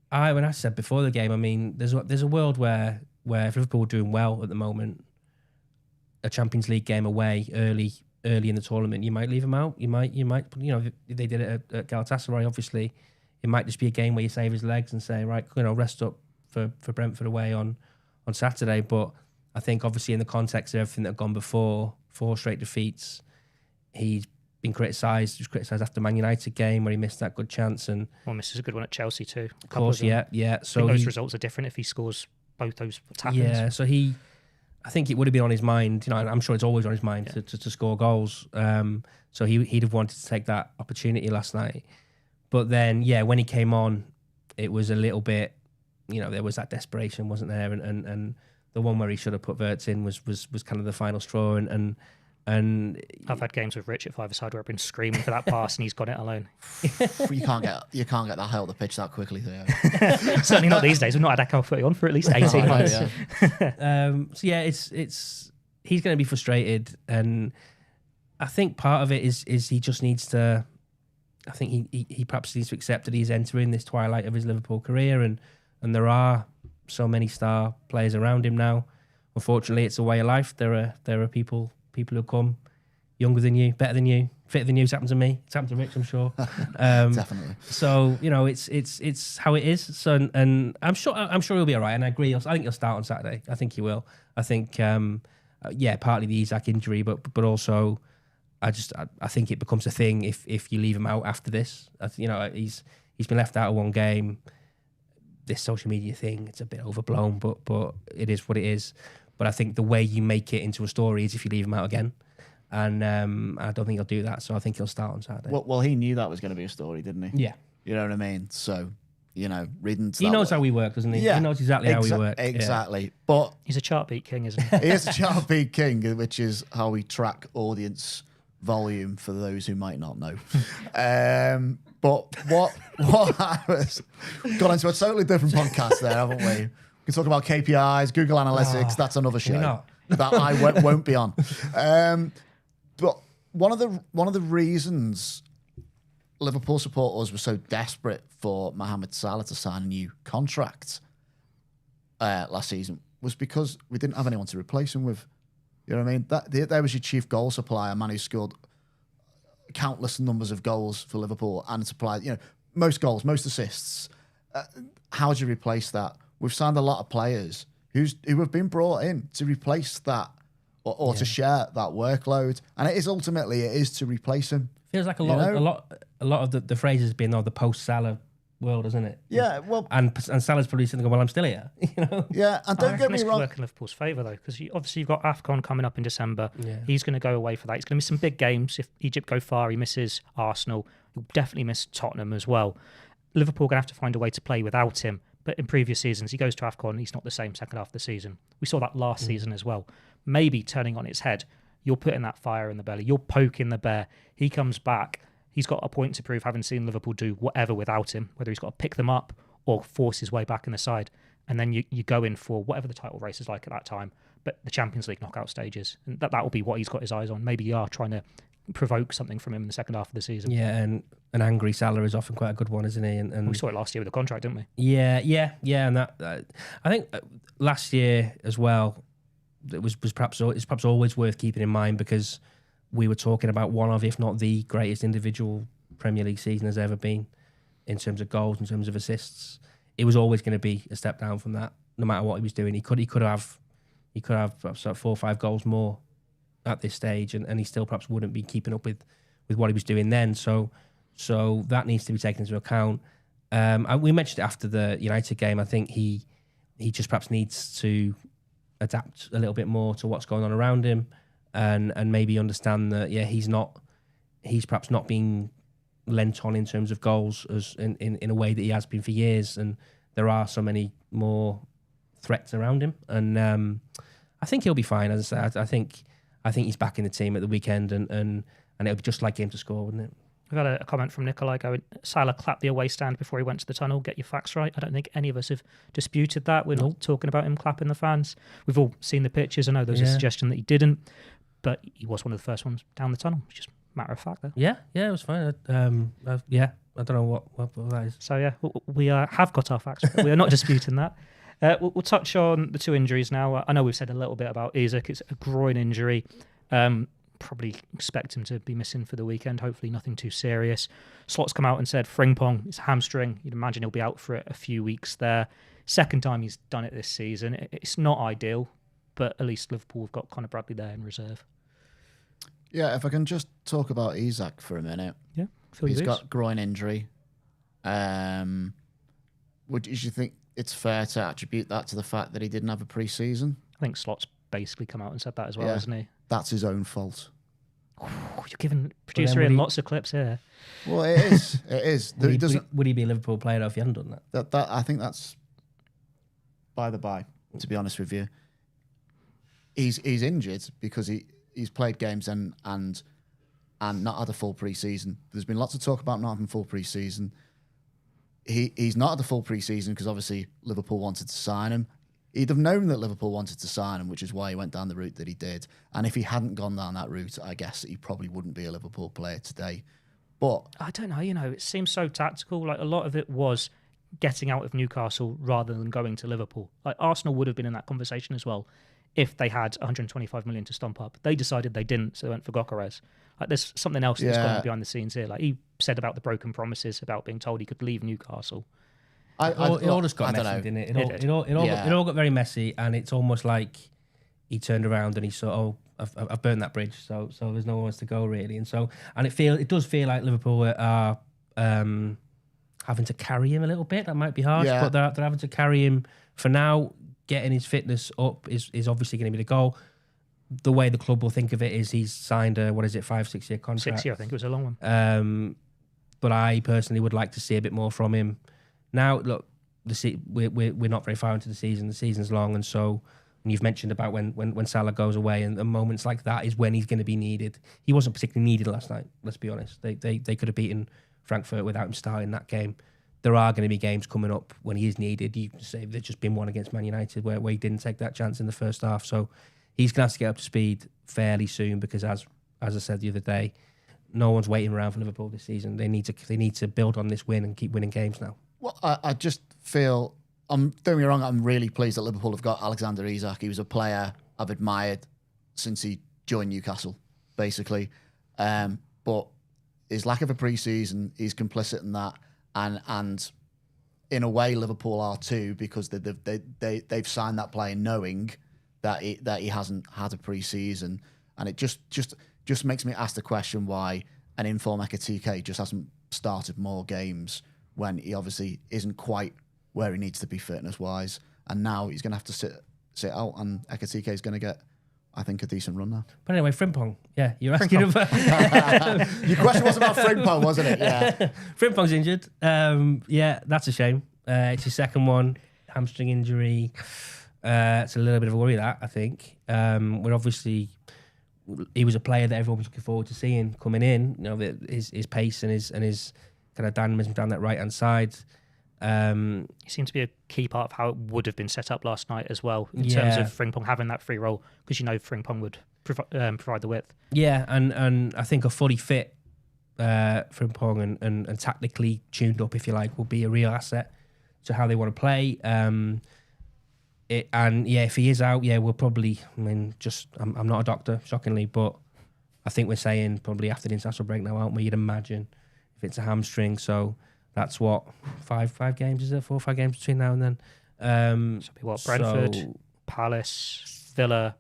when I said before the game, I mean, there's a world where if Liverpool were doing well at the moment, a Champions League game away early in the tournament, you might leave him out. You might, if they did it at Galatasaray, obviously, it might just be a game where you save his legs and say, right, rest up for Brentford away on Saturday. But I think obviously in the context of everything that had gone before, 4 straight defeats, he's been criticised. He was criticised after the Man United game where he missed that good chance, and misses a good one at Chelsea too. Of course, yeah. So those results are different if he scores both those tap-ins. Yeah, so I think it would have been on his mind. I'm sure it's always on his mind to score goals. So he'd have wanted to take that opportunity last night. But then, when he came on, it was a little bit, there was that desperation, wasn't there? And the one where he should have put Wirtz in was kind of the final straw. And I've had games with Rich at five-a-side where I've been screaming for that pass and he's got it alone. You can't get that high up the pitch that quickly, Theo. Certainly not these days. We've not had Echo footy on for at least 18 months. He's going to be frustrated, and I think part of it is he just needs to. I think he perhaps needs to accept that he's entering this twilight of his Liverpool career, and there are so many star players around him now. Unfortunately, it's a way of life. There are people who come younger than you, better than you, fitter than you. It's happened to me. It's happened to Rich, I'm sure. Definitely. So it's how it is. So and I'm sure he'll be all right. And I agree. I think he'll start on Saturday. I think he will. I think partly the Isak injury, but also I think it becomes a thing if you leave him out after this. He's been left out of one game. This social media thing, it's a bit overblown, but it is what it is. But I think the way you make it into a story is if you leave him out again. And I don't think he'll do that. So I think he'll start on Saturday. Well, he knew that was going to be a story, didn't he? Yeah. You know what I mean? So, reading... He knows how we work, doesn't he? Yeah. He knows exactly how we work. Exactly. Yeah. But he's a chart beat king, isn't he? He is a chart beat king, which is how we track audience volume for those who might not know. But what I was... Got into a totally different podcast there, haven't we? We can talk about KPIs, Google Analytics. That's another show that I won't be on. But one of the reasons Liverpool supporters were so desperate for Mohamed Salah to sign a new contract last season was because we didn't have anyone to replace him with. You know what I mean? There was your chief goal supplier, a man who scored countless numbers of goals for Liverpool and supplied, most goals, most assists. How do you replace that? We've signed a lot of players who have been brought in to replace that or to share that workload, and it is to replace him. Feels like a lot of the phrase has been the post Salah world, isn't it? Yeah, well, and Salah's probably sitting going, well, I'm still here. Yeah, and don't get me wrong. Work in Liverpool's favour though, because obviously you've got AFCON coming up in December. Yeah. He's going to go away for that. He's going to miss some big games. If Egypt go far, he misses Arsenal. He'll definitely miss Tottenham as well. Liverpool going to have to find a way to play without him. But in previous seasons, he goes to AFCON, he's not the same second half of the season. We saw that last season as well. Maybe turning on its head, you're putting that fire in the belly, you're poking the bear. He comes back, he's got a point to prove, having seen Liverpool do whatever without him, whether he's got to pick them up or force his way back in the side. And then you go in for whatever the title race is like at that time, but the Champions League knockout stages. And that will be what he's got his eyes on. Maybe you are trying to provoke something from him in the second half of the season. Yeah, and an angry Salah is often quite a good one, isn't he? And we saw it last year with the contract, didn't we? Yeah, and that I think last year as well, it's perhaps always worth keeping in mind because we were talking about one of, if not the greatest individual Premier League season has ever been in terms of goals, in terms of assists. It was always going to be a step down from that, no matter what he was doing. He could have perhaps 4 or 5 goals more at this stage, and he still perhaps wouldn't be keeping up with what he was doing then. So that needs to be taken into account. We mentioned it after the United game. I think he just perhaps needs to adapt a little bit more to what's going on around him, and maybe understand that he's perhaps not being lent on in terms of goals as in a way that he has been for years, and there are so many more threats around him, and I think he'll be fine. As I said, I think I think he's back in the team at the weekend, and it'll be just like him to score, wouldn't it? We've got a comment from Nikolai going, Salah clapped the away stand before he went to the tunnel. Get your facts right. I don't think any of us have disputed that. We're not talking about him clapping the fans. We've all seen the pictures. I know there was a suggestion that he didn't, but he was one of the first ones down the tunnel. It's just a matter of fact there. Yeah, it was fine. I don't know what that is. So yeah, we have got our facts right. We are not disputing that. We'll touch on the 2 injuries now. I know we've said a little bit about Isak. It's a groin injury. Probably expect him to be missing for the weekend. Hopefully nothing too serious. Slot's come out and said Frimpong, it's a hamstring. You'd imagine he'll be out for a few weeks there. Second time he's done it this season. It's not ideal, but at least Liverpool have got Conor Bradley there in reserve. Yeah, if I can just talk about Isak for a minute. Yeah, he's got groin injury. Would you think it's fair to attribute that to the fact that he didn't have a pre-season? I think Slot's basically come out and said that as well, hasn't he? That's his own fault. You're giving producer in lots of clips here. Well, it is. It is. Would he be a Liverpool player if he hadn't done that? That I think that's by the by. To be honest with you, he's injured because he's played games and not had a full pre-season. There's been lots of talk about not having full pre-season. He's not had a full pre-season because obviously Liverpool wanted to sign him. He'd have known that Liverpool wanted to sign him, which is why he went down the route that he did. And if he hadn't gone down that route, I guess he probably wouldn't be a Liverpool player today. But I don't know, it seems so tactical. Like a lot of it was getting out of Newcastle rather than going to Liverpool. Like Arsenal would have been in that conversation as well if they had 125 million to stomp up. They decided they didn't, so they went for Gyökeres. Like there's something else that's going on behind the scenes here. Like he said about the broken promises, about being told he could leave Newcastle. It all just got messy, didn't it? It all got very messy, and it's almost like he turned around and he saw, I've burned that bridge, so there's nowhere else to go really, and it does feel like Liverpool are having to carry him a little bit. That might be harsh, but they're having to carry him for now. Getting his fitness up is obviously going to be the goal. The way the club will think of it is he's signed a 5-6 year contract. 6 year, I think it was a long one. But I personally would like to see a bit more from him. Now, look, we're not very far into the season. The season's long, and so and you've mentioned about when Salah goes away, and moments like that is when he's going to be needed. He wasn't particularly needed last night. Let's be honest. They could have beaten Frankfurt without him starting that game. There are going to be games coming up when he is needed. You can say there's just been one against Man United where he didn't take that chance in the first half. So he's going to have to get up to speed fairly soon because, as I said the other day, no one's waiting around for Liverpool this season. They need to build on this win and keep winning games now. Well, I just feel, don't get me wrong, I'm really pleased that Liverpool have got Alexander Isak. He was a player I've admired since he joined Newcastle, basically. But his lack of a pre-season, he's complicit in that. And in a way, Liverpool are too, because they've signed that player knowing that he hasn't had a pre-season. And it just makes me ask the question why an informed Ekitike just hasn't started more games when he obviously isn't quite where he needs to be fitness-wise. And now he's going to have to sit out, and Ekitike is going to get, I think, a decent run now. But anyway, Frimpong. Yeah, you're asking about... Your question was about Frimpong, wasn't it? Yeah. Frimpong's injured. Yeah, that's a shame. It's his second one. Hamstring injury. It's a little bit of a worry, that, I think. We're obviously... He was a player that everyone was looking forward to seeing coming in. You know, his pace and his kind of dynamism down that right-hand side. He seemed to be a key part of how it would have been set up last night as well, in terms of Frimpong having that free role, because Frimpong would provide the width. Yeah, and I think a fully fit Frimpong and tactically tuned up, if you like, will be a real asset to how they want to play. If he is out, we'll probably, I'm not a doctor, shockingly, but I think we're saying probably after the international break now, aren't we? You'd imagine if it's a hamstring, so that's what, five games, is it? 4 or 5 games between now and then. Brentford, Palace, Villa,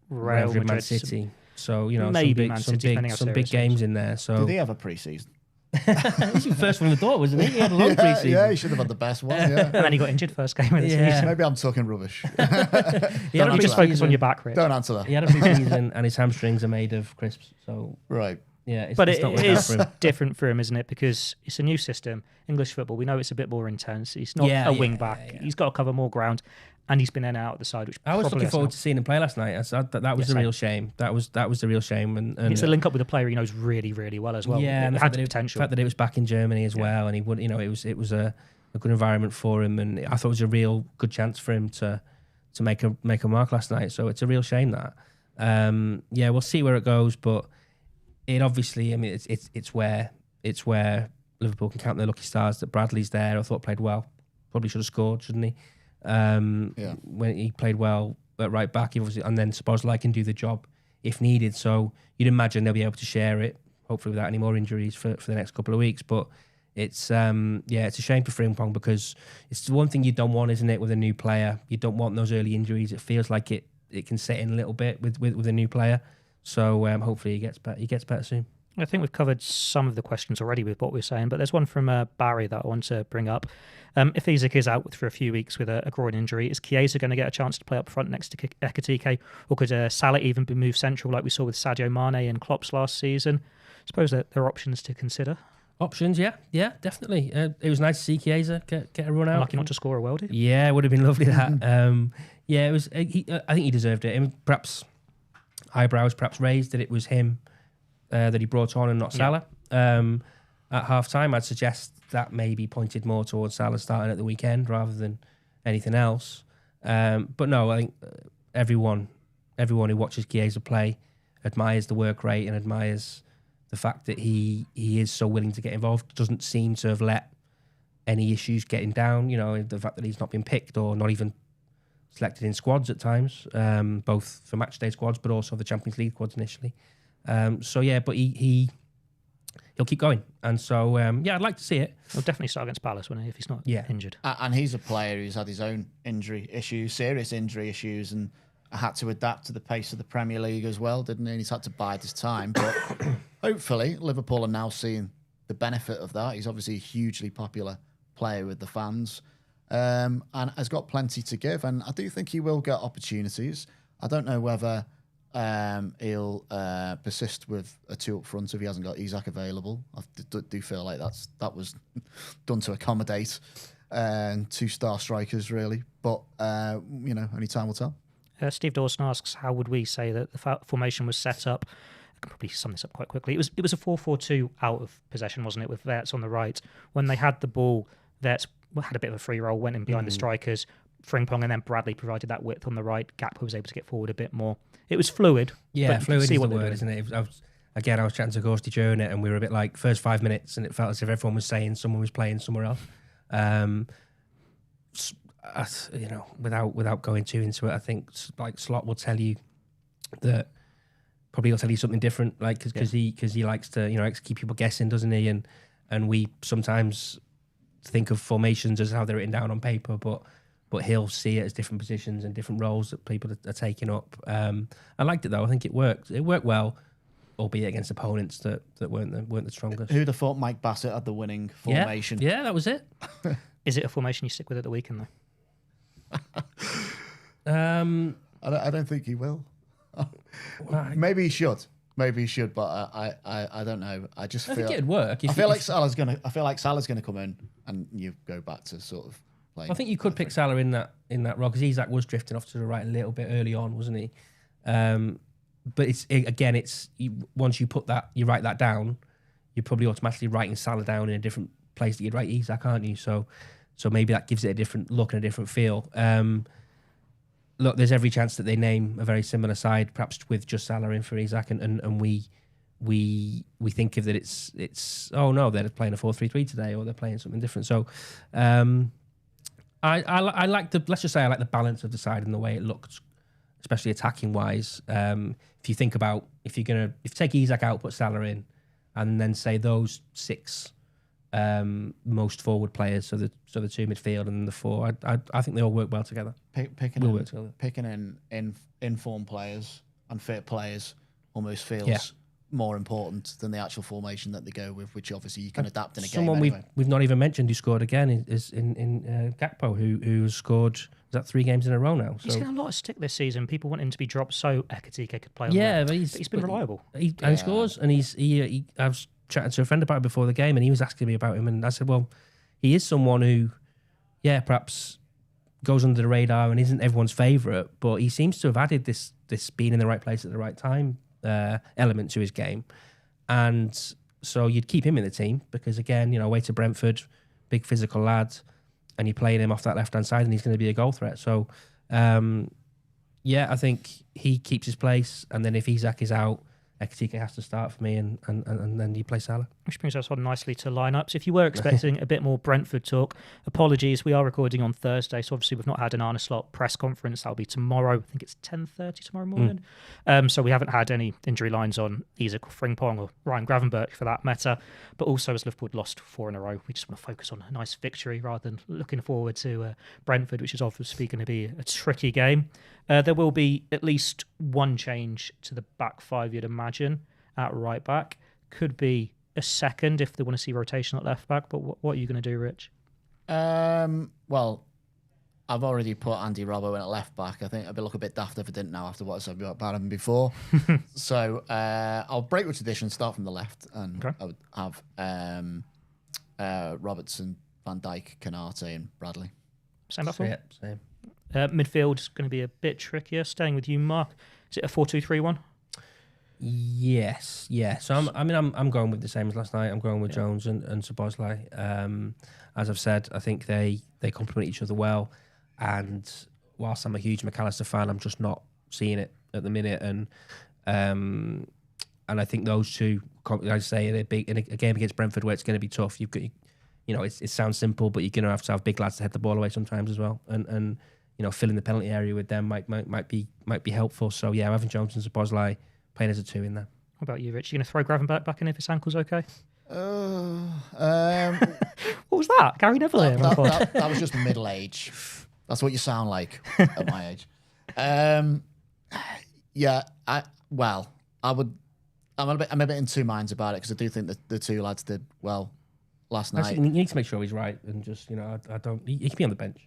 Real Madrid, Man City. So, maybe some big games in there. So did he have a pre-season? He's the first one in the door, wasn't he? He had a long pre-season. Yeah, he should have had the best one. Yeah. And then he got injured first game of the season. Maybe I'm talking rubbish. You just focus on your back, Rich. Don't answer that. He had a pre-season and his hamstrings are made of crisps. So right. Yeah, it is different for him, isn't it? Because it's a new system. English football, we know it's a bit more intense. He's not a wing back. Yeah. He's got to cover more ground. and he's been in and out of the side. Which I was probably looking forward hasn't to seeing him play last night. That was the real shame. That was the real shame. And it's a link up with a player he knows really, really well as well. Yeah, and it had the potential. The fact that it was back in Germany as well, and he would, it was a good environment for him, and I thought it was a real good chance for him to make a mark last night. So it's a real shame that. We'll see where it goes, but it obviously, I mean, it's where Liverpool can count their lucky stars that Bradley's there. I thought played well. Probably should have scored, shouldn't he? When he played well at right back, he obviously, and then Szoboszlai can do the job if needed. So you'd imagine they'll be able to share it, hopefully without any more injuries for the next couple of weeks. But it's a shame for Frimpong because it's the one thing you don't want, isn't it, with a new player? You don't want those early injuries. It feels like it can set in a little bit with a new player. So hopefully he gets better soon. I think we've covered some of the questions already with what we're saying, but there's one from Barry that I want to bring up. If Isak is out for a few weeks with a groin injury, is Chiesa going to get a chance to play up front next to Ekitike, or could Salah even be moved central like we saw with Sadio Mane and Klopp's last season? I suppose that there are options to consider. Options, yeah, definitely. It was nice to see Chiesa get everyone out. Lucky not to score a worldie. Yeah, it would have been lovely that. It was. I think he deserved it. I mean, perhaps eyebrows raised that it was him that he brought on and not Salah. At half time, I'd suggest that maybe pointed more towards Salah starting at the weekend rather than anything else. But no, I think everyone who watches Chiesa play admires the work rate and admires the fact that he is so willing to get involved. Doesn't seem to have let any issues getting down. The fact that he's not been picked or not even selected in squads at times, both for matchday squads but also the Champions League squads initially. But he'll keep going, and so I'd like to see it. He'll definitely start against Palace, won't he, if he's not injured. And he's a player who's had his own serious injury issues, and had to adapt to the pace of the Premier League as well, didn't he? And he's had to bide his time, but hopefully Liverpool are now seeing the benefit of that. He's obviously a hugely popular player with the fans, and has got plenty to give, and I do think he will get opportunities. I don't know whether he'll persist with a two up front if he hasn't got Isak available. I do feel like that was done to accommodate two-star strikers, really. But only time will tell. Steve Dawson asks, how would we say that the formation was set up? I can probably sum this up quite quickly. It was a 4-4-2 out of possession, wasn't it, with Wirtz on the right. When they had the ball, Wirtz had a bit of a free roll, went in behind the strikers, Frimpong, and then Bradley provided that width on the right. Gakpo was able to get forward a bit more. It was fluid. Yeah, fluid is the word, isn't it? I was chatting to Ghosty Joe in it, and we were a bit like first 5 minutes, and it felt as if everyone was saying someone was playing somewhere else. Without going too into it, I think like Slot will tell you that probably he'll tell you something different, like because he likes to keep people guessing, doesn't he? And we sometimes think of formations as how they're written down on paper, but he'll see it as different positions and different roles that people are taking up. I liked it though. I think it worked. It worked well, albeit against opponents that weren't the strongest. Who'd have thought Mike Bassett had the winning formation? Yeah, that was it. Is it a formation you stick with at the weekend though? I don't think he will. Maybe he should, but I don't know. I just I feel think it'd work. I feel like Salah's gonna come in, and you go back to sort of playing. I think you could pick Salah in that role because Isak was drifting off to the right a little bit early on, wasn't he? But once you write that down, you're probably automatically writing Salah down in a different place that you'd write Isak, aren't you? So maybe that gives it a different look and a different feel. Look, there's every chance that they name a very similar side, perhaps with just Salah in for Isak, and we think of that it's oh no, they're playing a 4-3-3 today, or they're playing something different. So I like I like the balance of the side and the way it looked, especially attacking wise. If you think about if you take Isak out, put Salah in, and then say those six most forward players, so the two midfield and the four, I think they all work well together. Picking in informed players and fit players almost feels more important than the actual formation that they go with, which obviously you can adapt in a game. Someone we've not even mentioned who scored again is in Gakpo, who has scored, is that 3 games in a row now? He's getting a lot of stick this season. People want him to be dropped so Ekitike could play on but he's been reliable. He scores, and he I was chatting to a friend about it before the game, and he was asking me about him, and I said, well, he is someone who, perhaps goes under the radar and isn't everyone's favourite, but he seems to have added this being in the right place at the right time element to his game. And so you'd keep him in the team because, again, away to Brentford, big physical lad, and you're playing him off that left-hand side and he's going to be a goal threat. So, I think he keeps his place, and then if Isak is out, Ekitike has to start for me, and then you play Salah. Which brings us on nicely to lineups. If you were expecting a bit more Brentford talk, apologies. We are recording on Thursday, so obviously we've not had an Arne Slot press conference. That'll be tomorrow. I think it's 10:30 tomorrow morning. So we haven't had any injury lines on Isak or Frimpong or Ryan Gravenberch for that matter. But also, as Liverpool had lost 4 in a row, we just want to focus on a nice victory rather than looking forward to Brentford, which is obviously going to be a tricky game. There will be at least one change to the back five, you'd imagine, at right back. Could be a second if they want to see rotation at left back. But what are you going to do, Rich? Well, I've already put Andy Robbo in at left back. I think I'd look a bit daft if I didn't know after what I said about him before. So I'll break with tradition, start from the left, and I would have Robertson, Van Dijk, Konate, and Bradley. Same back four? Yeah, same. Midfield is going to be a bit trickier. Staying with you, Mark. Is it a 4-2-3-1? Yes, yeah. So I'm going with the same as last night. I'm going with Jones and Szoboszlai. As I've said, I think they complement each other well. And whilst I'm a huge McAllister fan, I'm just not seeing it at the minute. And I think those two, like I say, they're big in a game against Brentford where it's going to be tough. You've got, it sounds simple, but you're going to have big lads to head the ball away sometimes as well. And filling the penalty area with them might be helpful. So yeah, Evan Jones and Szoboszlai playing as a 2 in there. What about you, Rich? You going to throw Gravenberch back in if his ankle's okay? What was that? Gary Neville here. That was just middle age. That's what you sound like at my age. I'm a bit in two minds about it because I do think that the two lads did well last night. You need to make sure he's right, and just I don't. He can be on the bench.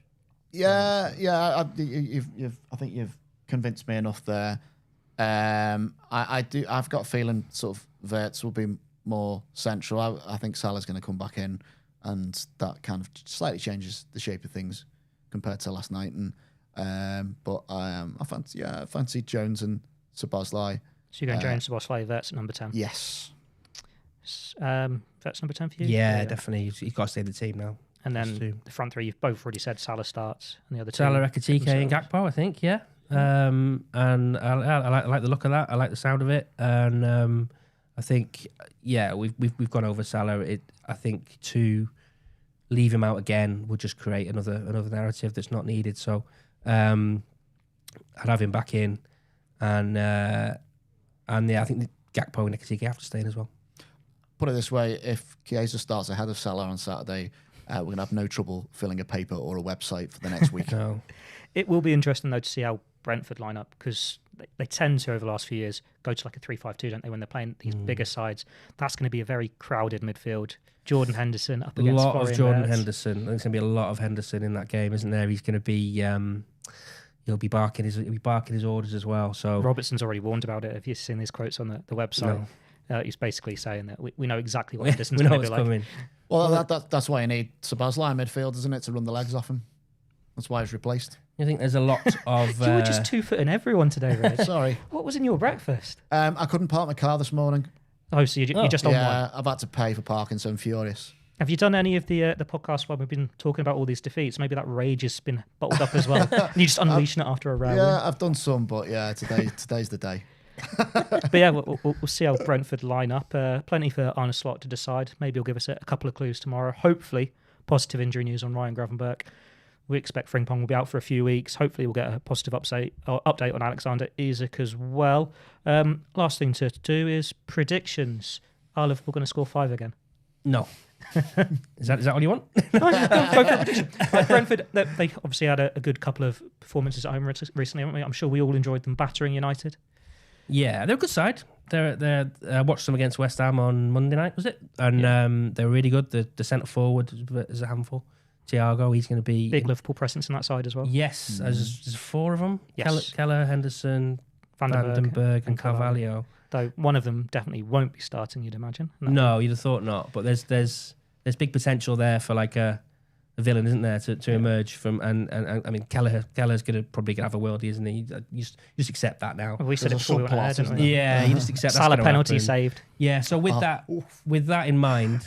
I think you've convinced me enough there. I've got a feeling sort of Wirtz will be more central. I think Salah's going to come back in, and that kind of slightly changes the shape of things compared to last night. And I fancy Jones and Szoboszlai. So you're going Jones, Szoboszlai, Wirtz at number 10. Yes. That's number 10 for you. Yeah, definitely. He's got to stay in the team now. And then the front three, you've both already said Salah starts, and the other two. Salah, Ekitike, and Gakpo, I think. Yeah. And I like the look of that. I like the sound of it. And I think we've gone over Salah. I think to leave him out again would just create another narrative that's not needed. So I'd have him back in, and I think Gakpo and Ekitike have to stay in as well. Put it this way: if Chiesa starts ahead of Salah on Saturday, we're going to have no trouble filling a paper or a website for the next week. No. It will be interesting, though, to see how Brentford line up, because they tend to, over the last few years, go to like a 3-5-2, don't they, when they're playing these bigger sides. That's going to be a very crowded midfield. Jordan Henderson up against Florian. A lot of Jordan Henderson. There's going to be a lot of Henderson in that game, isn't there? He's going to be... he'll be barking his orders as well. So Robertson's already warned about it. Have you seen these quotes on the website? No. He's basically saying that we know exactly what Henderson's going to be like. Coming. Well, that's why you need Szoboszlai in midfield, isn't it, to run the legs off him? That's why he's replaced. I think there's a lot of... You were just 2-footing everyone today, Reg. Sorry. What was in your breakfast? I couldn't park my car this morning. Oh, so you're just on one? Yeah, I've had to pay for parking, so I'm furious. Have you done any of the podcast while we've been talking about all these defeats? Maybe that rage has been bottled up as well. And you just unleashing it after a round. Yeah, I've done some, but yeah, today's the day. But yeah, we'll see how Brentford line up. Plenty for Arne Slot to decide. Maybe he'll give us a couple of clues tomorrow. Hopefully, positive injury news on Ryan Gravenberch. We expect Frimpong will be out for a few weeks. Hopefully, we'll get a positive update on Alexander Isak as well. Last thing to do is predictions. Are Liverpool going to score 5 again? No. Is that all you want? No, go for a prediction. Brentford, they obviously had a good couple of performances at home recently, haven't we? I'm sure we all enjoyed them battering United. Yeah, they're a good side. They're watched them against West Ham on Monday night, was it? And they were really good. The centre forward is a handful. Thiago, he's going to be... Big Liverpool presence in that side as well. Yes, there's 4 of them. Yes. Keller, Henderson, Vandenberg and Carvalho. Though one of them definitely won't be starting, you'd imagine. No, you'd have thought not. But there's big potential there for like a villain, isn't there, to emerge from? And I mean, Kelleher's probably gonna have a worldie, isn't he? You just accept that now. Well, we said it There's a before we went subplot, ahead, didn't isn't we? there? Yeah, you just accept that's Salah gonna penalty happen. saved. Yeah, so with oof. that in mind,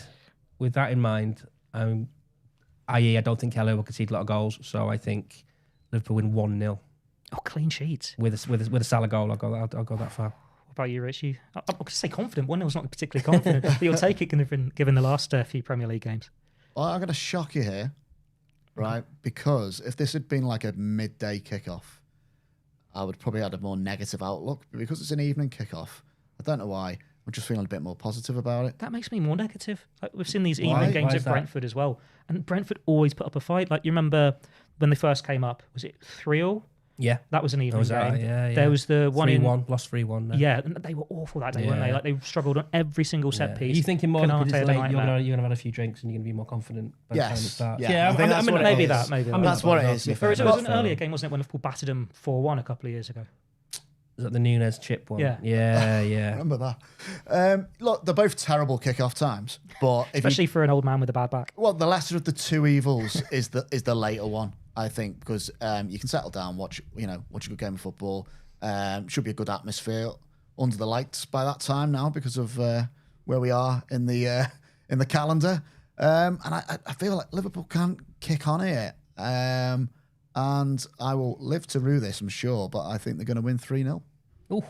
i.e., I don't think Keller will concede a lot of goals, so I think Liverpool win 1-0 Oh, clean sheet. with a Salah goal. I'll go that far. What about you, Richie? I'm going to say confident. 1-0's not particularly confident, but you'll take it given the last few Premier League games. Well, I'm going to shock you here, right? Because if this had been like a midday kickoff, I would probably have a more negative outlook. But because it's an evening kickoff, I don't know why. I'm just feeling a bit more positive about it. That makes me more negative. Like, we've seen these Why? evening games Why at is that? Brentford as well, and Brentford always put up a fight. Like, you remember when they first came up, was it 3-0? Yeah, That was an evening game. Yeah. There was the one 3-1, lost 3-1. No? Yeah, and they were awful that day, weren't they? Yeah. Like, they struggled on every single set Yeah. piece. Are you thinking more Konate because had it's a late, you're nightmare. gonna have had a few drinks and you're gonna be more confident by the time it Yes. starts? Yeah, I think that's what it maybe is. that. Maybe I mean, that. That's what it is. It was an That's earlier game, wasn't it, when Liverpool battered them 4-1 a couple of years ago? Is that the Nunez chip one? Yeah. Yeah. Remember that. Look, they're both terrible kickoff times, but if you Especially for an old man with a bad back. well, the lesser of the two evils is the later one, I think, because you can settle down, watch a good game of football. Should be a good atmosphere under the lights by that time now because of where we are in the calendar. And I feel like Liverpool can kick on here. And I will live to rue this, I'm sure, but I think they're going to win 3-0. Ooh,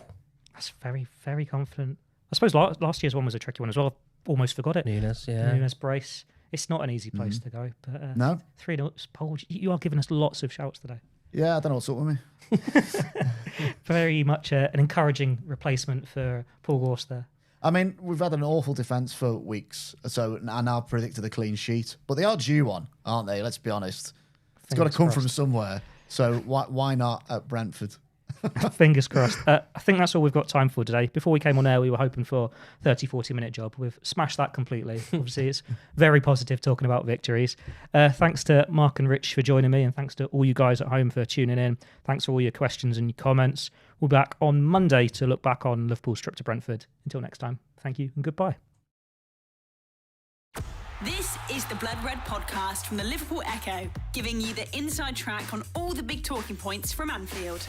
That's very, very confident. I suppose last year's one was a tricky one as well. I almost forgot it. Nunez. Yeah. Nunez brace. It's not an easy place to go, but No? 3-0. Paul, you are giving us lots of shouts today. Yeah, I don't know what's up with me. Very much an encouraging replacement for Paul Gorst there. I mean, we've had an awful defence for weeks, so I now predicted a clean sheet. But they are due one, aren't they? Let's be honest. It's got to Fingers come crossed. from somewhere. So why not at Brentford? Fingers crossed. I think that's all we've got time for today. Before we came on air, we were hoping for a 30-40 minute job. We've smashed that completely. Obviously, it's very positive talking about victories. Thanks to Mark and Rich for joining me, and thanks to all you guys at home for tuning in. Thanks for all your questions and your comments. We'll be back on Monday to look back on Liverpool's trip to Brentford. Until next time, thank you and goodbye. This is the Blood Red podcast from the Liverpool Echo, giving you the inside track on all the big talking points from Anfield.